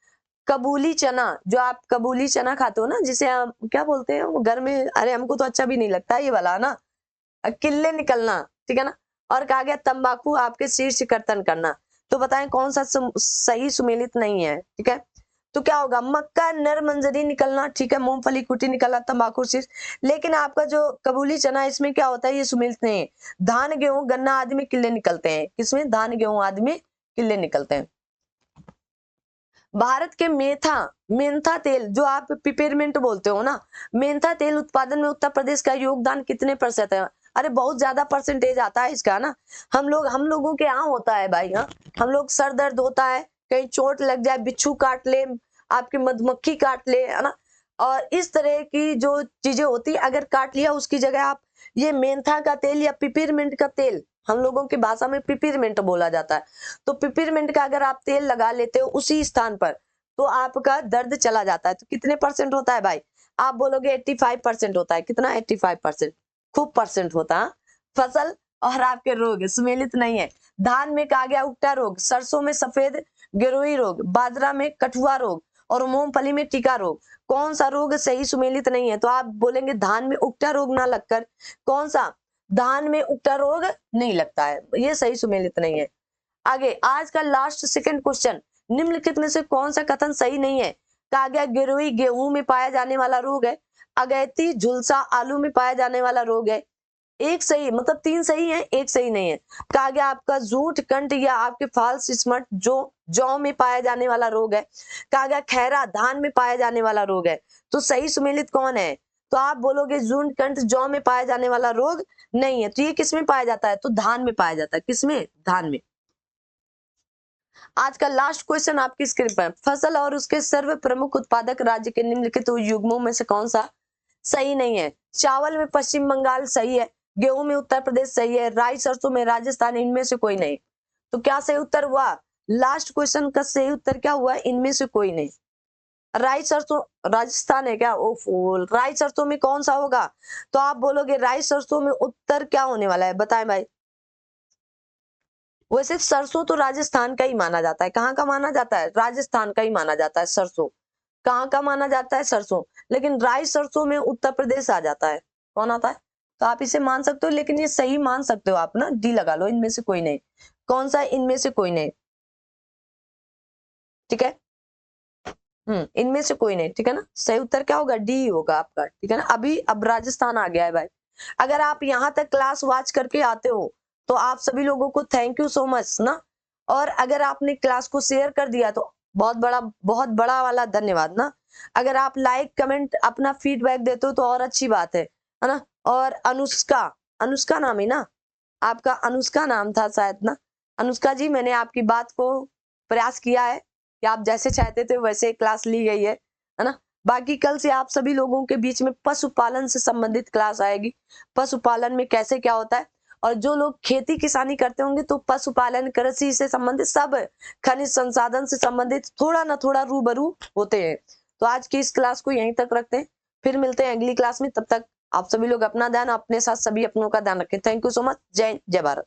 A: कबूली चना, जो आप कबूली चना खाते हो ना, जिसे हम क्या बोलते हैं वो घर में, अरे हमको तो अच्छा भी नहीं लगता ये वाला ना, किल्ले निकलना, ठीक है ना। और कहा गया तंबाकू आपके शीर्ष कर्तन करना। तो बताएं कौन सा सही सुमेलित नहीं है, ठीक है। तो क्या होगा? मक्का नर मंजरी निकलना, ठीक है, मूंगफली कुटी निकलना, तंबाकू शीर्ष। लेकिन आपका जो कबूली चना इसमें क्या होता है? ये सुमेलित नहीं है। धान, गेहूं, गन्ना आदि में किल्ले निकलते हैं। किसमें? धान, गेहूं आदि में किल्ले निकलते हैं। भारत के मेंथा तेल, जो आप पिपेरमेंट बोलते हो ना, मेंथा तेल उत्पादन में उत्तर प्रदेश का योगदान कितने % है? अरे बहुत ज्यादा परसेंटेज आता है इसका ना। हम लोगों के यहाँ होता है भाई, हाँ, हम लोग सर दर्द होता है, कहीं चोट लग जाए, बिच्छू काट ले, आपकी मधुमक्खी काट ले, है ना, और इस तरह की जो चीजें होती है, अगर काट लिया उसकी जगह आप ये मेंथा का तेल या पिपरमिंट का तेल, हम लोगों की भाषा में पिपरमिंट बोला जाता है, तो पिपरमिंट का अगर आप तेल लगा लेते हो उसी स्थान पर, तो आपका दर्द चला जाता है। तो कितने % होता है भाई? आप बोलोगे 85% होता है। कितना? 85%। खूब परसेंट होता है। फसल और आपके रोग सुमेलित नहीं है। धान में कहा गया उक्टा रोग, सरसों में सफेद गिरोही रोग, बाजरा में कठुआ रोग और मूंगफली में टीका रोग। कौन सा रोग सही सुमेलित नहीं है? तो आप बोलेंगे धान में उक्टा रोग ना लगकर कौन सा? धान में उक्टा रोग नहीं लगता है, ये सही सुमेलित नहीं है। आगे आज का लास्ट सेकंड क्वेश्चन, निम्नलिखित में से कौन सा कथन सही नहीं है? कहा गया गिरोही गेहूं में पाया जाने वाला रोग है, अगैती झुलसा आलू में पाया जाने वाला रोग है। एक सही, मतलब 3 सही है, एक सही नहीं है। कहा गया आपका झूठ कंठ या आपके फाल्स स्मट जो जौ में पाया जाने वाला रोग है। कहा गया खैरा धान में पाया जाने वाला रोग है। तो सही सुमेलित कौन है? तो आप बोलोगे झूठ कंठ जौ में पाया जाने वाला रोग नहीं है। तो ये किस में पाया जाता है? तो धान में पाया जाता है। किसमें? धान में। आज का लास्ट क्वेश्चन आपकी स्क्रीन पर, फसल और उसके सर्व प्रमुख उत्पादक राज्य के निम्नलिखित युग्मों में से कौन सा सही नहीं है? चावल में पश्चिम बंगाल सही है, गेहूं में उत्तर प्रदेश सही है, राई सरसों में राजस्थान, इनमें से कोई नहीं। तो क्या सही उत्तर हुआ? लास्ट क्वेश्चन का सही उत्तर क्या हुआ? इनमें से कोई नहीं। राई सरसों राजस्थान है क्या? ओफो, राई सरसों में कौन सा होगा? तो आप बोलोगे राई सरसों में उत्तर क्या होने वाला है? बताएं भाई। वैसे सरसों तो राजस्थान का ही माना जाता है। कहाँ का माना जाता है? राजस्थान का ही माना जाता है सरसों। कहाँ का माना जाता है? सरसों। लेकिन राई सरसों में उत्तर प्रदेश आ जाता है। कौन आता है? तो आप इसे मान सकते हो, लेकिन ये सही मान सकते हो आप ना, डी लगा लो, इनमें से कोई नहीं। कौन सा? इनमें से कोई नहीं, ठीक है। इनमें से कोई नहीं, ठीक है ना। सही उत्तर क्या होगा? डी होगा आपका, ठीक है ना। अभी अब राजस्थान आ गया है भाई। अगर आप यहाँ तक क्लास वॉच करके आते हो तो आप सभी लोगों को थैंक यू सो मच ना। और अगर आपने क्लास को शेयर कर दिया तो बहुत बड़ा वाला धन्यवाद ना। अगर आप लाइक कमेंट अपना फीडबैक देते हो तो और अच्छी बात है ना। और अनुष्का, अनुष्का नाम है ना आपका? अनुष्का नाम था शायद ना। अनुष्का जी, मैंने आपकी बात को प्रयास किया है कि आप जैसे चाहते थे वैसे क्लास ली गई है ना। बाकी कल से आप सभी लोगों के बीच में पशुपालन से संबंधित क्लास आएगी। पशुपालन में कैसे क्या होता है और जो लोग खेती किसानी करते होंगे तो पशुपालन, कृषि से संबंधित, सब खनिज संसाधन से संबंधित थोड़ा ना थोड़ा रूबरू होते हैं। तो आज की इस क्लास को यहीं तक रखते हैं, फिर मिलते हैं अगली क्लास में। तब तक आप सभी लोग अपना ध्यान, अपने साथ सभी अपनों का ध्यान रखें। Thank you so much. जय हिंद, जय भारत।